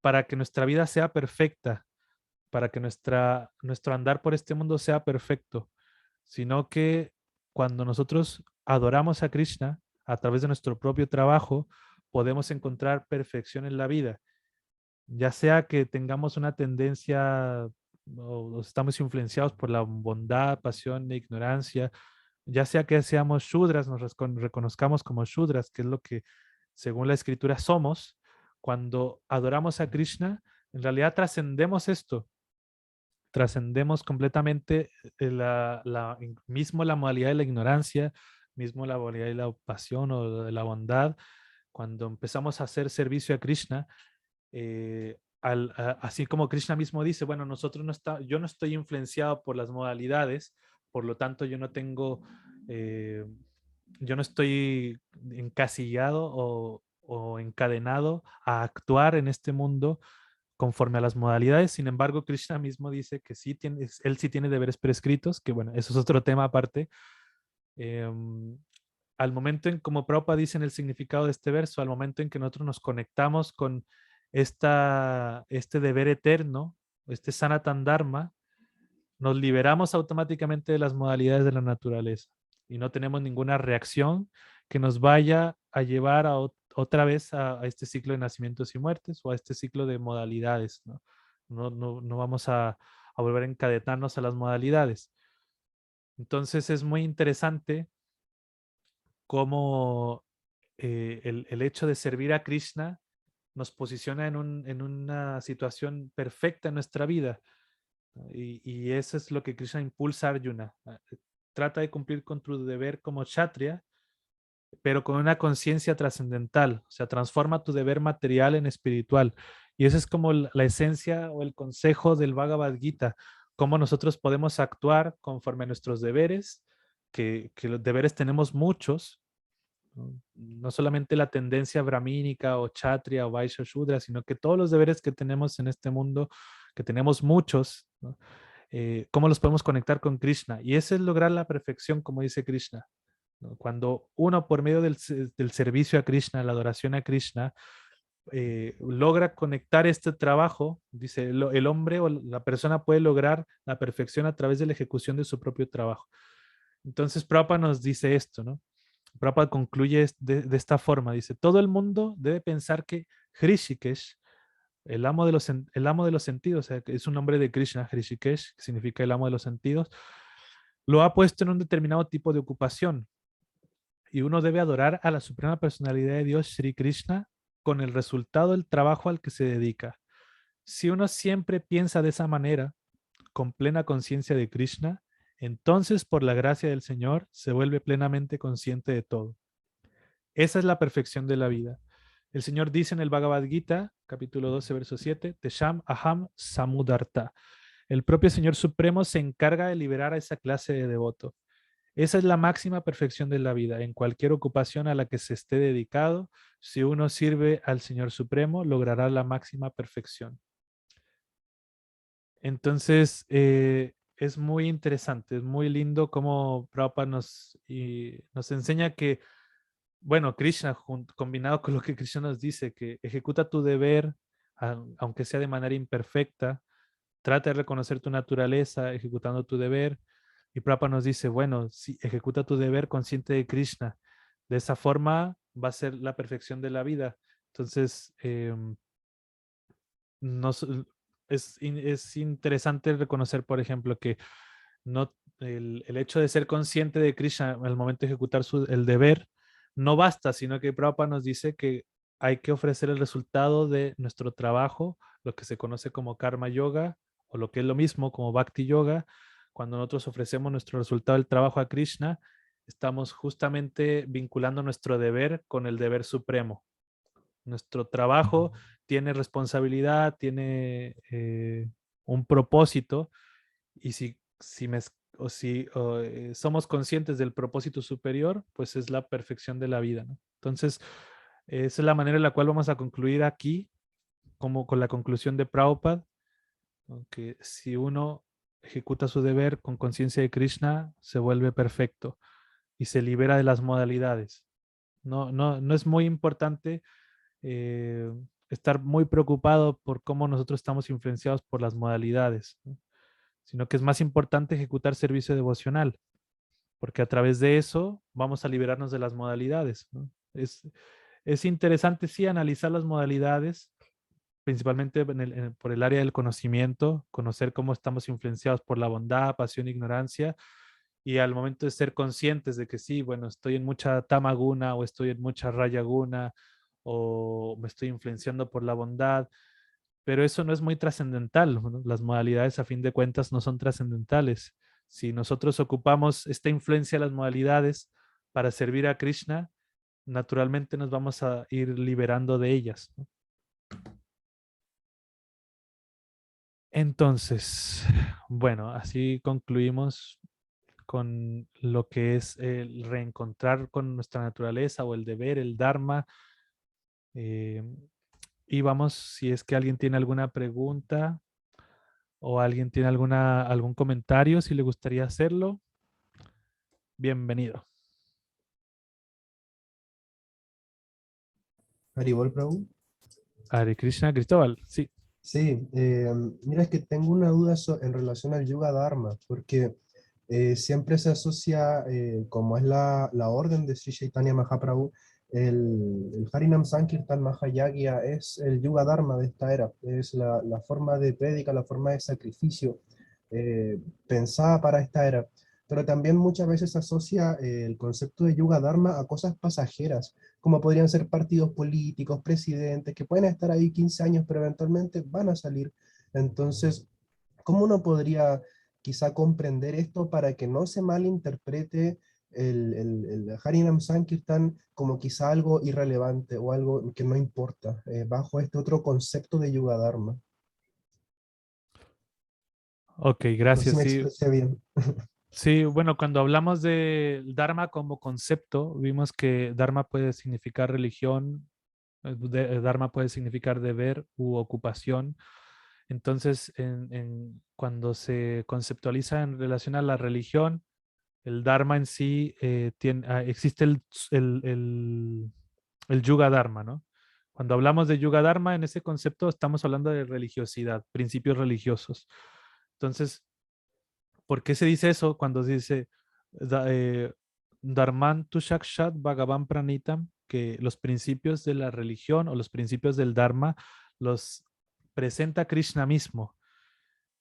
para que nuestra vida sea perfecta, para que nuestro andar por este mundo sea perfecto, sino que cuando nosotros adoramos a Krishna a través de nuestro propio trabajo, podemos encontrar perfección en la vida, ya sea que tengamos una tendencia o estamos influenciados por la bondad, pasión e ignorancia, ya sea que seamos shudras, reconozcamos como shudras, que es lo que según la escritura somos, cuando adoramos a Krishna, en realidad trascendemos esto, trascendemos completamente mismo la modalidad de la ignorancia, mismo la modalidad de la pasión o de la bondad. Cuando empezamos a hacer servicio a Krishna, así como Krishna mismo dice, bueno, yo no estoy influenciado por las modalidades, por lo tanto eh, yo no estoy encasillado o encadenado a actuar en este mundo conforme a las modalidades. Sin embargo, Krishna mismo dice que él sí tiene deberes prescritos, que bueno, eso es otro tema aparte. Em, Al momento en, como Prabhupada dice en el significado de este verso, al momento en que nosotros nos conectamos con este deber eterno, este Sanatan Dharma, nos liberamos automáticamente de las modalidades de la naturaleza y no tenemos ninguna reacción que nos vaya a llevar otra vez a este ciclo de nacimientos y muertes o a este ciclo de modalidades, ¿no? No vamos a a volver a encadenarnos a las modalidades. Entonces es muy interesante cómo el hecho de servir a Krishna nos posiciona en una situación perfecta en nuestra vida. ¿No? Y eso es lo que Krishna impulsa a Arjuna. Trata de cumplir con tu deber como kshatriya, pero con una conciencia trascendental. O sea, transforma tu deber material en espiritual. Y esa es como la esencia o el consejo del Bhagavad Gita, cómo nosotros podemos actuar conforme a nuestros deberes, que los deberes tenemos muchos, ¿no? No solamente la tendencia brahmínica o kshatriya o vaishya shudra, sino que todos los deberes que tenemos en este mundo, que tenemos muchos, ¿no? ¿Cómo los podemos conectar con Krishna? Y ese es lograr la perfección, como dice Krishna, ¿no? Cuando uno por medio del servicio a Krishna, la adoración a Krishna, logra conectar este trabajo, dice, el hombre o la persona puede lograr la perfección a través de la ejecución de su propio trabajo. Entonces Prabhupada nos dice esto, ¿no? Prabhupada concluye de esta forma, dice, todo el mundo debe pensar que Hrishikesh, el amo de los sentidos, o sea, que es un nombre de Krishna, Hrishikesh, que significa el amo de los sentidos, lo ha puesto en un determinado tipo de ocupación. Y uno debe adorar a la suprema personalidad de Dios, Sri Krishna, con el resultado del trabajo al que se dedica. Si uno siempre piensa de esa manera, con plena conciencia de Krishna, entonces por la gracia del Señor se vuelve plenamente consciente de todo. Esa es la perfección de la vida. El Señor dice en el Bhagavad Gita, capítulo 12, verso 7, Tesham aham samudarta. El propio Señor Supremo se encarga de liberar a esa clase de devoto. Esa es la máxima perfección de la vida. En cualquier ocupación a la que se esté dedicado, si uno sirve al Señor Supremo, logrará la máxima perfección. Entonces, es muy interesante, es muy lindo cómo Prabhupada nos enseña que, bueno, Krishna, combinado con lo que Krishna nos dice, que ejecuta tu deber, aunque sea de manera imperfecta, trata de reconocer tu naturaleza ejecutando tu deber. Y Prabhupada nos dice, bueno, si ejecuta tu deber consciente de Krishna. De esa forma va a ser la perfección de la vida. Entonces, nos, es interesante reconocer, por ejemplo, que no, el hecho de ser consciente de Krishna al momento de ejecutar el deber no basta, sino que Prabhupada nos dice que hay que ofrecer el resultado de nuestro trabajo, lo que se conoce como karma yoga, o lo que es lo mismo como bhakti yoga. Cuando nosotros ofrecemos nuestro resultado del trabajo a Krishna, estamos justamente vinculando nuestro deber con el deber supremo. Nuestro trabajo tiene responsabilidad, tiene un propósito, y si somos conscientes del propósito superior, pues es la perfección de la vida, ¿no? Entonces, esa es la manera en la cual vamos a concluir aquí, como con la conclusión de Prabhupada, ¿no? Que si uno ejecuta su deber con conciencia de Krishna, se vuelve perfecto y se libera de las modalidades. No es muy importante eh, estar muy preocupado por cómo nosotros estamos influenciados por las modalidades, ¿no? Sino que es más importante ejecutar servicio devocional, porque a través de eso vamos a liberarnos de las modalidades, ¿no? Es interesante, sí, analizar las modalidades, principalmente por el área del conocimiento, conocer cómo estamos influenciados por la bondad, pasión, ignorancia, y al momento de ser conscientes de que sí, bueno, estoy en mucha tamaguna o estoy en mucha rayaguna o me estoy influenciando por la bondad, pero eso no es muy trascendental, ¿no? Las modalidades a fin de cuentas no son trascendentales. Si nosotros ocupamos esta influencia de las modalidades para servir a Krishna, naturalmente nos vamos a ir liberando de ellas, ¿no? Entonces, bueno, así concluimos con lo que es el reencontrar con nuestra naturaleza o el deber, el dharma. eh, y vamos, si es que alguien tiene alguna pregunta o alguien tiene algún comentario, si le gustaría hacerlo, bienvenido. Haribol Prabhu. Hare Krishna, Cristóbal, sí. Sí, mira, es que tengo una duda en relación al Yuga Dharma, porque siempre se asocia, como es la orden de Sri Chaitanya Mahaprabhu, el Harinam Sankirtan Mahayagya es el Yuga Dharma de esta era, es la forma de prédica, la forma de sacrificio pensada para esta era. Pero también muchas veces se asocia el concepto de Yuga Dharma a cosas pasajeras, como podrían ser partidos políticos, presidentes, que pueden estar ahí 15 años, pero eventualmente van a salir. Entonces, ¿cómo uno podría quizá comprender esto para que no se malinterprete el Harinam Sankirtan como quizá algo irrelevante o algo que no importa, bajo este otro concepto de Yuga Dharma? Ok, No sé si gracias. me Sí, expresé bien. sí, bueno, cuando hablamos de Dharma como concepto, vimos que Dharma puede significar religión, Dharma puede significar deber u ocupación. Entonces, cuando se conceptualiza en relación a la religión, el Dharma en sí, existe el Yuga Dharma, ¿no? Cuando hablamos de Yuga Dharma, en ese concepto estamos hablando de religiosidad, principios religiosos. Entonces, ¿por qué se dice eso cuando se dice Dharman Tushakshat Bhagavan Pranitam? Que los principios de la religión o los principios del Dharma los presenta Krishna mismo.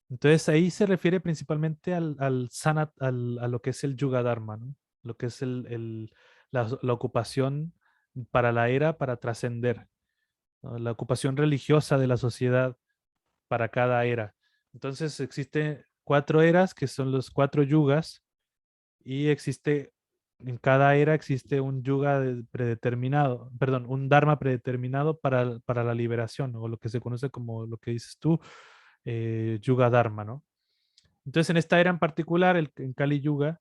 Entonces ahí se refiere principalmente al sanat, a lo que es el Yuga Dharma, ¿no? Lo que es la ocupación para la era, para trascender, ¿no? La ocupación religiosa de la sociedad para cada era. Entonces existen 4 eras que son los 4 yugas y en cada era existe un yuga predeterminado, perdón, un dharma predeterminado para la liberación, o lo que se conoce como lo que dices tú, yuga dharma, ¿no? Entonces en esta era en particular, en Kali Yuga,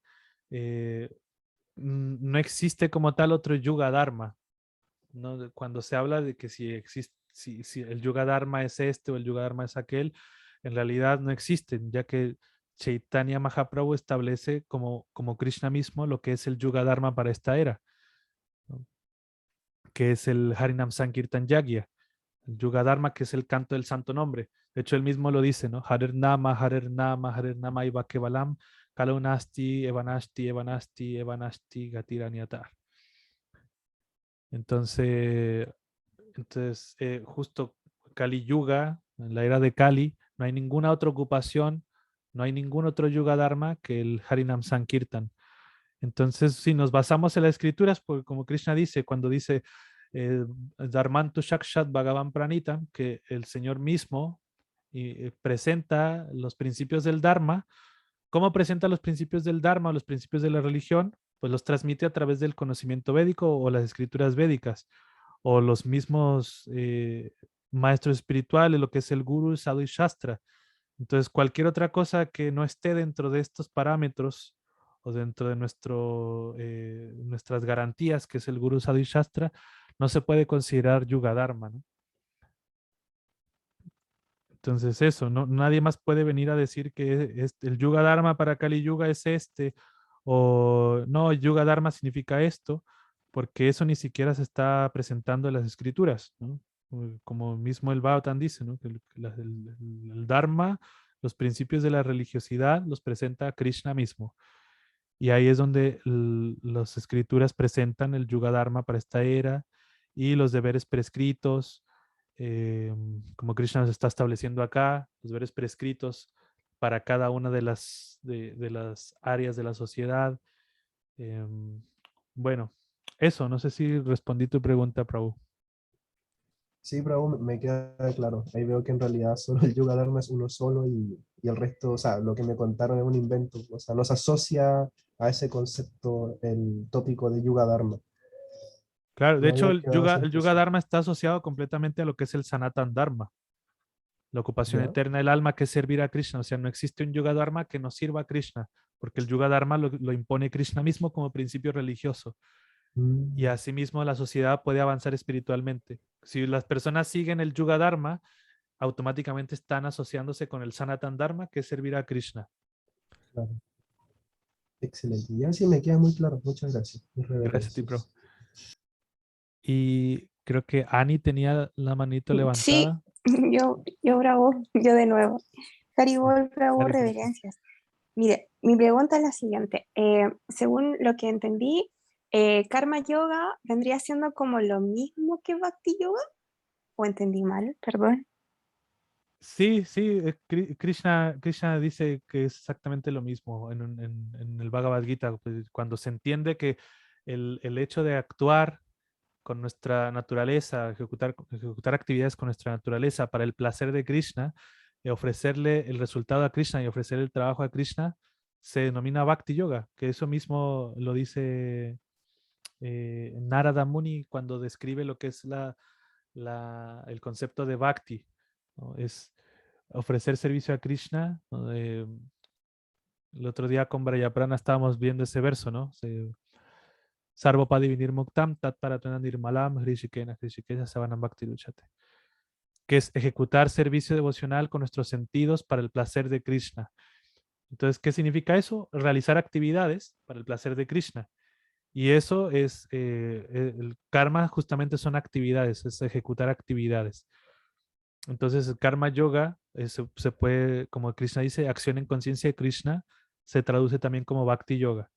eh, no existe como tal otro yuga dharma, ¿no? Cuando se habla de que si existe, si el Yuga Dharma es este o el Yuga Dharma es aquel, en realidad no existen, ya que Chaitanya Mahaprabhu establece como Krishna mismo lo que es el Yuga Dharma para esta era, ¿no? Que es el Harinam Sankirtan Yagya, el Yuga Dharma, que es el canto del santo nombre. De hecho, él mismo lo dice, ¿no? Harer Nama, Harer Nama, Harer Nama Iva Kevalam, Kalunasti, Evanasti, Evanasti, Evanasti, Gatiraniatar. Entonces, justo Kali Yuga, en la era de Kali, no hay ninguna otra ocupación, no hay ningún otro Yuga Dharma que el Harinam Sankirtan. Entonces, si nos basamos en las escrituras, porque como Krishna dice, cuando dice Dharmantu Shakshat Bhagavan Pranitam, que el Señor mismo presenta los principios del Dharma. ¿Cómo presenta los principios del Dharma o los principios de la religión? Pues los transmite a través del conocimiento védico o las escrituras védicas o los mismos maestros espirituales, lo que es el Guru, Sadhu y Shastra. Entonces, cualquier otra cosa que no esté dentro de estos parámetros o dentro de nuestras garantías, que es el Guru, Sadhu y Shastra, no se puede considerar Yuga Dharma, ¿no? Entonces eso, no, nadie más puede venir a decir que el Yuga Dharma para Kali Yuga es este, o no, Yuga Dharma significa esto, porque eso ni siquiera se está presentando en las escrituras, ¿no? Como mismo el Bhagavatam dice, ¿no? Que el Dharma, los principios de la religiosidad, los presenta Krishna mismo. Y ahí es donde las escrituras presentan el Yuga Dharma para esta era y los deberes prescritos, como Krishna nos está estableciendo acá, los deberes prescritos para cada una de las áreas de la sociedad. Em, bueno, eso, no sé si respondí tu pregunta, Prabhu. Sí, pero me queda claro. Ahí veo que en realidad solo el Yuga Dharma es uno solo y el resto, o sea, lo que me contaron es un invento. O sea, no se asocia a ese concepto el tópico de Yuga Dharma. Claro, de Me hecho, había quedado esa El Yuga impresión. Dharma está asociado completamente a lo que es el Sanatan Dharma, la ocupación ¿Ya? eterna del alma, que es servir a Krishna. O sea, no existe un Yuga Dharma que no sirva a Krishna, porque el Yuga Dharma lo impone Krishna mismo como principio religioso. Y Mm, asimismo la sociedad puede avanzar espiritualmente. Si las personas siguen el Yuga Dharma, automáticamente están asociándose con el Sanatan Dharma, que es servir a Krishna. claro. Excelente. Ya sí me queda muy claro. Muchas gracias. Mis Gracias a ti, bro. reverencias. Y creo que Annie tenía la manito Sí, levantada. yo bravo, yo de nuevo. Sí. Haribol, bravo, Hare Krishna. reverencias. Mire, mi pregunta es la siguiente. Según lo que entendí, Karma Yoga vendría siendo como lo mismo que Bhakti Yoga, ¿o entendí mal? Perdón. Sí, sí, Krishna dice que es exactamente lo mismo en el Bhagavad Gita, pues, cuando se entiende que el hecho de actuar con nuestra naturaleza, ejecutar actividades con nuestra naturaleza para el placer de Krishna, ofrecerle el resultado a Krishna y ofrecer el trabajo a Krishna, se denomina Bhakti Yoga, que eso mismo lo dice Narada Muni cuando describe lo que es el concepto de Bhakti, ¿no? Es ofrecer servicio a Krishna, ¿no? El otro día con Brayaprana estábamos viendo ese verso, ¿no? Sarvopadi vinir muktam tat paratana nirmalam hrishikena hrishikesh savanam bhakti ruchate, que es ejecutar servicio devocional con nuestros sentidos para el placer de Krishna. Entonces, ¿qué significa eso? Realizar actividades para el placer de Krishna. Y eso es, el karma justamente son actividades, es ejecutar actividades. Entonces, el karma yoga se puede, como Krishna dice, acción en conciencia de Krishna, se traduce también como bhakti yoga.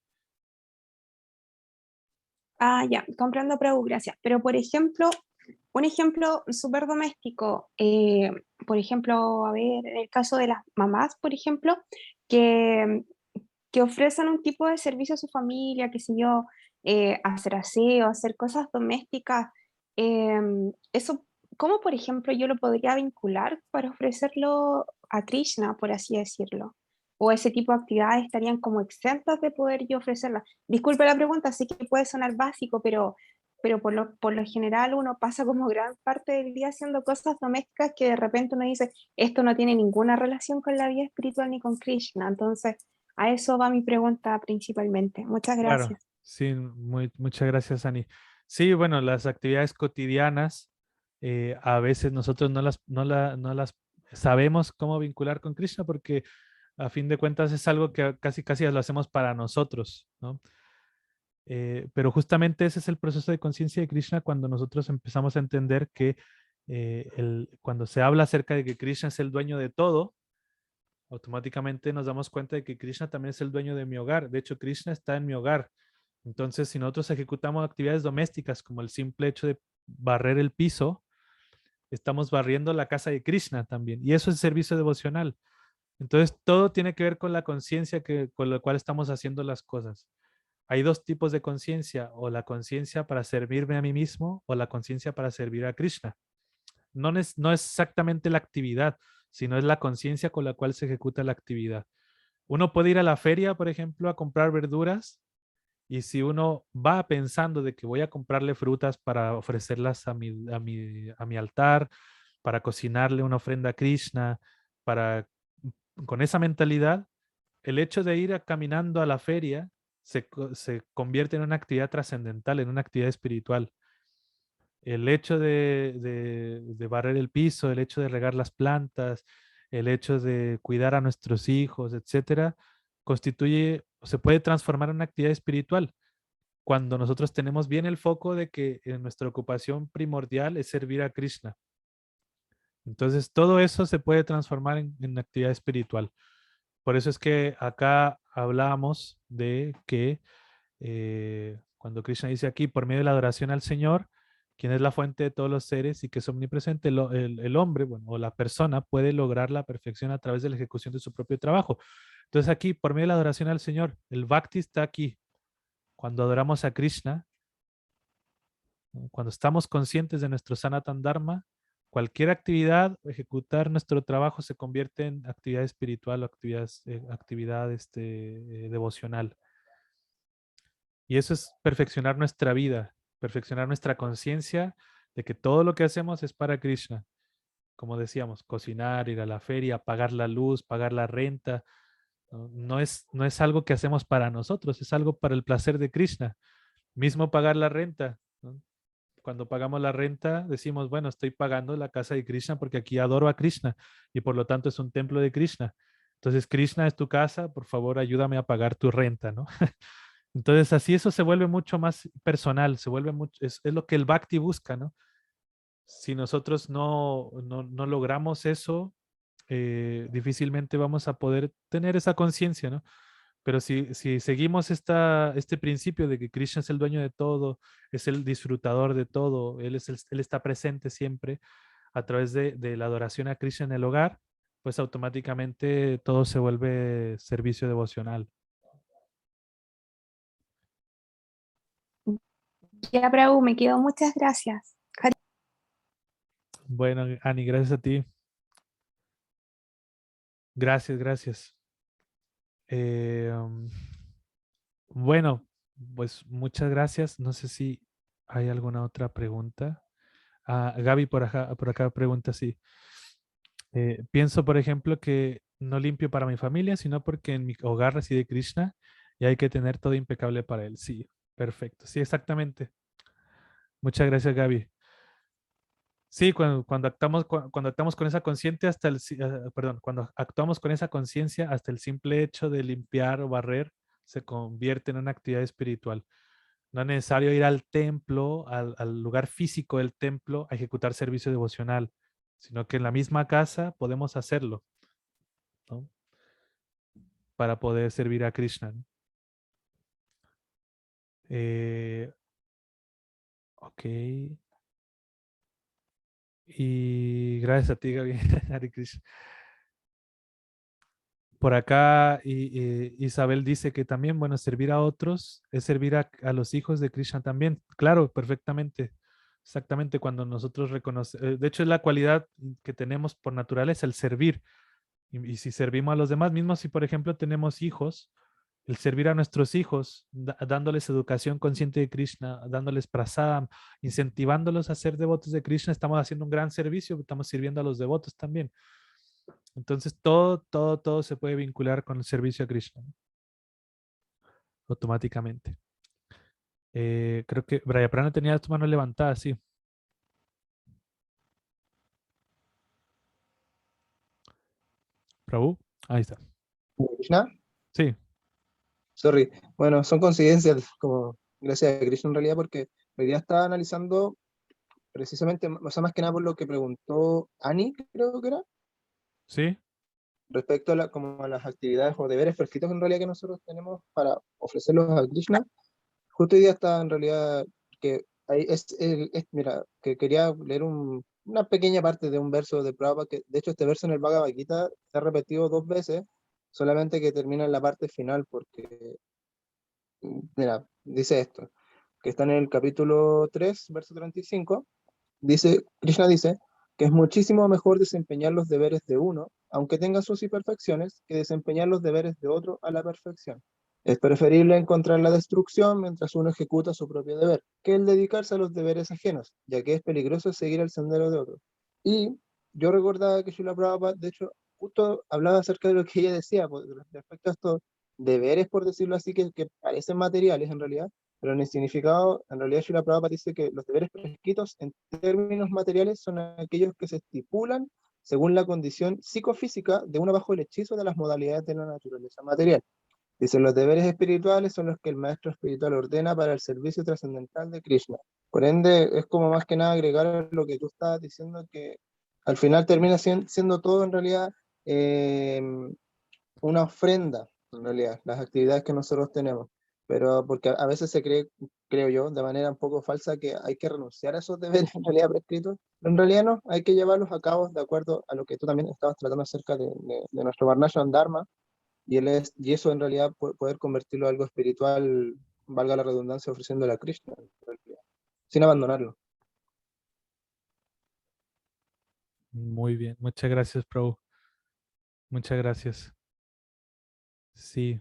Ah, ya, comprendo, Prabhu, gracias. Pero, por ejemplo, un ejemplo súper doméstico, por ejemplo, a ver, en el caso de las mamás, por ejemplo, que, que ofrecen un tipo de servicio a su familia, qué sé yo, hacer aseo, hacer cosas domésticas, eso, ¿cómo, por ejemplo, yo lo podría vincular para ofrecerlo a Krishna, por así decirlo? ¿O ese tipo de actividades estarían como exentas de poder yo ofrecerlas? Disculpe la pregunta, sí que puede sonar básico, pero por lo general uno pasa como gran parte del día haciendo cosas domésticas que de repente uno dice, esto no tiene ninguna relación con la vida espiritual ni con Krishna. Entonces, a eso va mi pregunta principalmente. Muchas Claro, gracias. sí, muchas gracias, Ani. Sí, bueno, las actividades cotidianas, a veces nosotros no las sabemos cómo vincular con Krishna porque a fin de cuentas es algo que casi casi lo hacemos para nosotros, ¿no? Pero justamente ese es el proceso de conciencia de Krishna cuando nosotros empezamos a entender que cuando se habla acerca de que Krishna es el dueño de todo, automáticamente nos damos cuenta de que Krishna también es el dueño de mi hogar. De hecho, Krishna está en mi hogar. Entonces, si nosotros ejecutamos actividades domésticas como el simple hecho de barrer el piso, estamos barriendo la casa de Krishna también. Y eso es servicio devocional. Entonces, todo tiene que ver con la conciencia con la cual estamos haciendo las cosas. Hay dos tipos de conciencia, o la conciencia para servirme a mí mismo o la conciencia para servir a Krishna. No es exactamente la actividad, sino es la conciencia con la cual se ejecuta la actividad. Uno puede ir a la feria, por ejemplo, a comprar verduras y si uno va pensando de que voy a comprarle frutas para ofrecerlas a mi altar, para cocinarle una ofrenda a Krishna, para, con esa mentalidad, el hecho de ir caminando a la feria se convierte en una actividad trascendental, en una actividad espiritual. El hecho de barrer el piso, el hecho de regar las plantas, el hecho de cuidar a nuestros hijos, etcétera, constituye, se puede transformar en una actividad espiritual cuando nosotros tenemos bien el foco de que nuestra ocupación primordial es servir a Krishna. Entonces, todo eso se puede transformar en actividad espiritual. Por eso es que acá hablamos de que cuando Krishna dice aquí, por medio de la adoración al Señor, quien es la fuente de todos los seres y que es omnipresente, el hombre, bueno, o la persona puede lograr la perfección a través de la ejecución de su propio trabajo. Entonces aquí, por medio de la adoración al Señor, el Bhakti está aquí. Cuando adoramos a Krishna, ¿no? Cuando estamos conscientes de nuestro Sanatan Dharma, cualquier actividad, ejecutar nuestro trabajo se convierte en actividad espiritual o actividad devocional. Y eso es perfeccionar nuestra vida, perfeccionar nuestra conciencia de que todo lo que hacemos es para Krishna. Como decíamos, cocinar, ir a la feria, pagar la luz, pagar la renta, no es algo que hacemos para nosotros, es algo para el placer de Krishna. Mismo pagar la renta, ¿no? Cuando pagamos la renta, decimos, bueno, estoy pagando la casa de Krishna porque aquí adoro a Krishna y por lo tanto es un templo de Krishna. Entonces, Krishna es tu casa, por favor, ayúdame a pagar tu renta, ¿no? Entonces, así eso se vuelve mucho más personal, se vuelve mucho, es lo que el Bhakti busca, ¿no? Si nosotros no logramos eso, difícilmente vamos a poder tener esa conciencia, ¿no? Pero si seguimos este principio de que Krishna es el dueño de todo, es el disfrutador de todo, él está presente siempre, a través de la adoración a Krishna en el hogar, pues automáticamente todo se vuelve servicio devocional. Ya, Prabhu, me quedo. Muchas gracias. Bueno, Ani, gracias a ti. Gracias, gracias. Um, bueno, pues muchas gracias. No sé si hay alguna otra pregunta. Gaby por acá pregunta si pienso, por ejemplo, que no limpio para mi familia, sino porque en mi hogar reside Krishna y hay que tener todo impecable para él. Sí, perfecto. Sí, exactamente. Muchas gracias, Gaby. Sí, cuando actuamos con esa conciencia hasta perdón, cuando actuamos con esa conciencia, hasta el simple hecho de limpiar o barrer se convierte en una actividad espiritual. No es necesario ir al templo, al lugar físico del templo, a ejecutar servicio devocional, sino que en la misma casa podemos hacerlo, ¿no? Para poder servir a Krishna, ¿no? Eh, ok. Y gracias a ti, Gaby. Hare Krishna. Por acá Isabel dice que también, bueno, servir a otros es servir a los hijos de Krishna también. Claro, perfectamente. Exactamente cuando nosotros reconocemos, de hecho es la cualidad que tenemos por naturaleza, el servir. Y si servimos a los demás, mismo si por ejemplo tenemos hijos, el servir a nuestros hijos, dándoles educación consciente de Krishna, dándoles prasadam, incentivándolos a ser devotos de Krishna, estamos haciendo un gran servicio, estamos sirviendo a los devotos también. Entonces todo se puede vincular con el servicio a Krishna, ¿no? Automáticamente. Creo que Brian Prana tenía tu mano levantada, sí. Prabhu, ahí está. Krishna, Sí, sorry. Bueno, son coincidencias, como gracias a Krishna en realidad, porque hoy día estaba analizando precisamente, o sea, más que nada por lo que preguntó Ani, creo que era, sí, respecto a, como a las actividades o deberes prescritos en realidad que nosotros tenemos para ofrecerlos a Krishna. Justo hoy día está en realidad que ahí mira, que quería leer una pequeña parte de un verso de Prabhupada, que de hecho este verso en el Bhagavad Gita está repetido 2 veces, solamente que termina en la parte final, porque, mira, dice esto, que está en el capítulo 3 verso 35, dice, Krishna dice que es muchísimo mejor desempeñar los deberes de uno, aunque tenga sus imperfecciones, que desempeñar los deberes de otro a la perfección. Es preferible encontrar la destrucción mientras uno ejecuta su propio deber, que el dedicarse a los deberes ajenos, ya que es peligroso seguir el sendero de otro. Y yo recordaba que Srila Prabhupada, de hecho, justo hablaba acerca de lo que ella decía, pues, respecto a estos deberes, por decirlo así, que parecen materiales en realidad, pero en el significado, en realidad Srila Prabhupada dice que los deberes prescritos en términos materiales son aquellos que se estipulan según la condición psicofísica de uno bajo el hechizo de las modalidades de la naturaleza material. Dice, los deberes espirituales son los que el maestro espiritual ordena para el servicio trascendental de Krishna. Por ende, es como más que nada agregar lo que tú estabas diciendo, que al final termina siendo todo en realidad eh, una ofrenda, en realidad, las actividades que nosotros tenemos. Pero porque a veces se cree, creo yo, de manera un poco falsa, que hay que renunciar a esos deberes en realidad prescritos. Pero en realidad no, hay que llevarlos a cabo de acuerdo a lo que tú también estabas tratando acerca de nuestro Varnashram Dharma, y eso en realidad poder convertirlo a algo espiritual, valga la redundancia, ofreciéndole a Krishna, en realidad, sin abandonarlo. muy bien. Muchas gracias, Prabhu. Muchas gracias. Sí,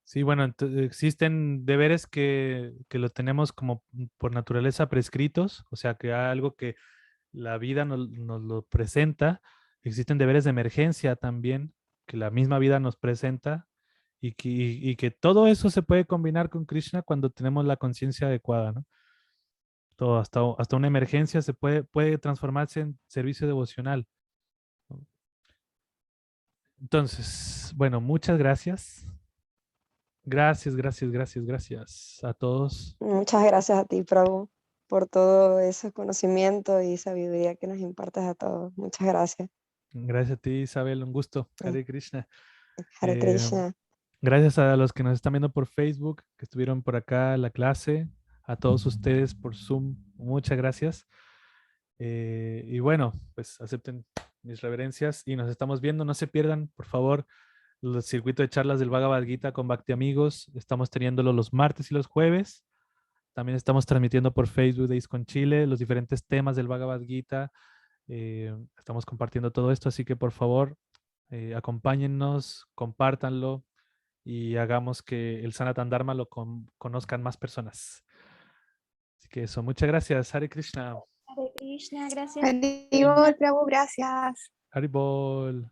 sí, bueno, existen deberes que lo tenemos como por naturaleza prescritos, o sea, que hay algo que la vida nos lo presenta. Existen deberes de emergencia también, que la misma vida nos presenta y que todo eso se puede combinar con Krishna cuando tenemos la conciencia adecuada, ¿no? Todo, hasta una emergencia puede transformarse en servicio devocional, ¿no? Entonces, bueno, muchas gracias. Gracias, gracias, gracias, gracias a todos. Muchas gracias a ti, Prabhu, por todo ese conocimiento y sabiduría que nos impartes a todos. Muchas gracias. Gracias a ti, Isabel, un gusto. Mm. Hare Krishna. Hare Eh, Krishna. Gracias a los que nos están viendo por Facebook, que estuvieron por acá en la clase, a todos ustedes por Zoom, muchas gracias. Y bueno, pues acepten mis reverencias y nos estamos viendo. No se pierdan, por favor, el circuito de charlas del Bhagavad Gita con Bhakti Amigos. Estamos teniéndolo los martes y los jueves. También estamos transmitiendo por Facebook de ISKCON Chile los diferentes temas del Bhagavad Gita. Estamos compartiendo todo esto, así que por favor, acompáñennos, compártanlo y hagamos que el Sanatan Dharma lo conozcan más personas. Así que eso, muchas gracias. Hare Krishna. Hare Krishna, gracias. Prabhu, gracias. Haribol.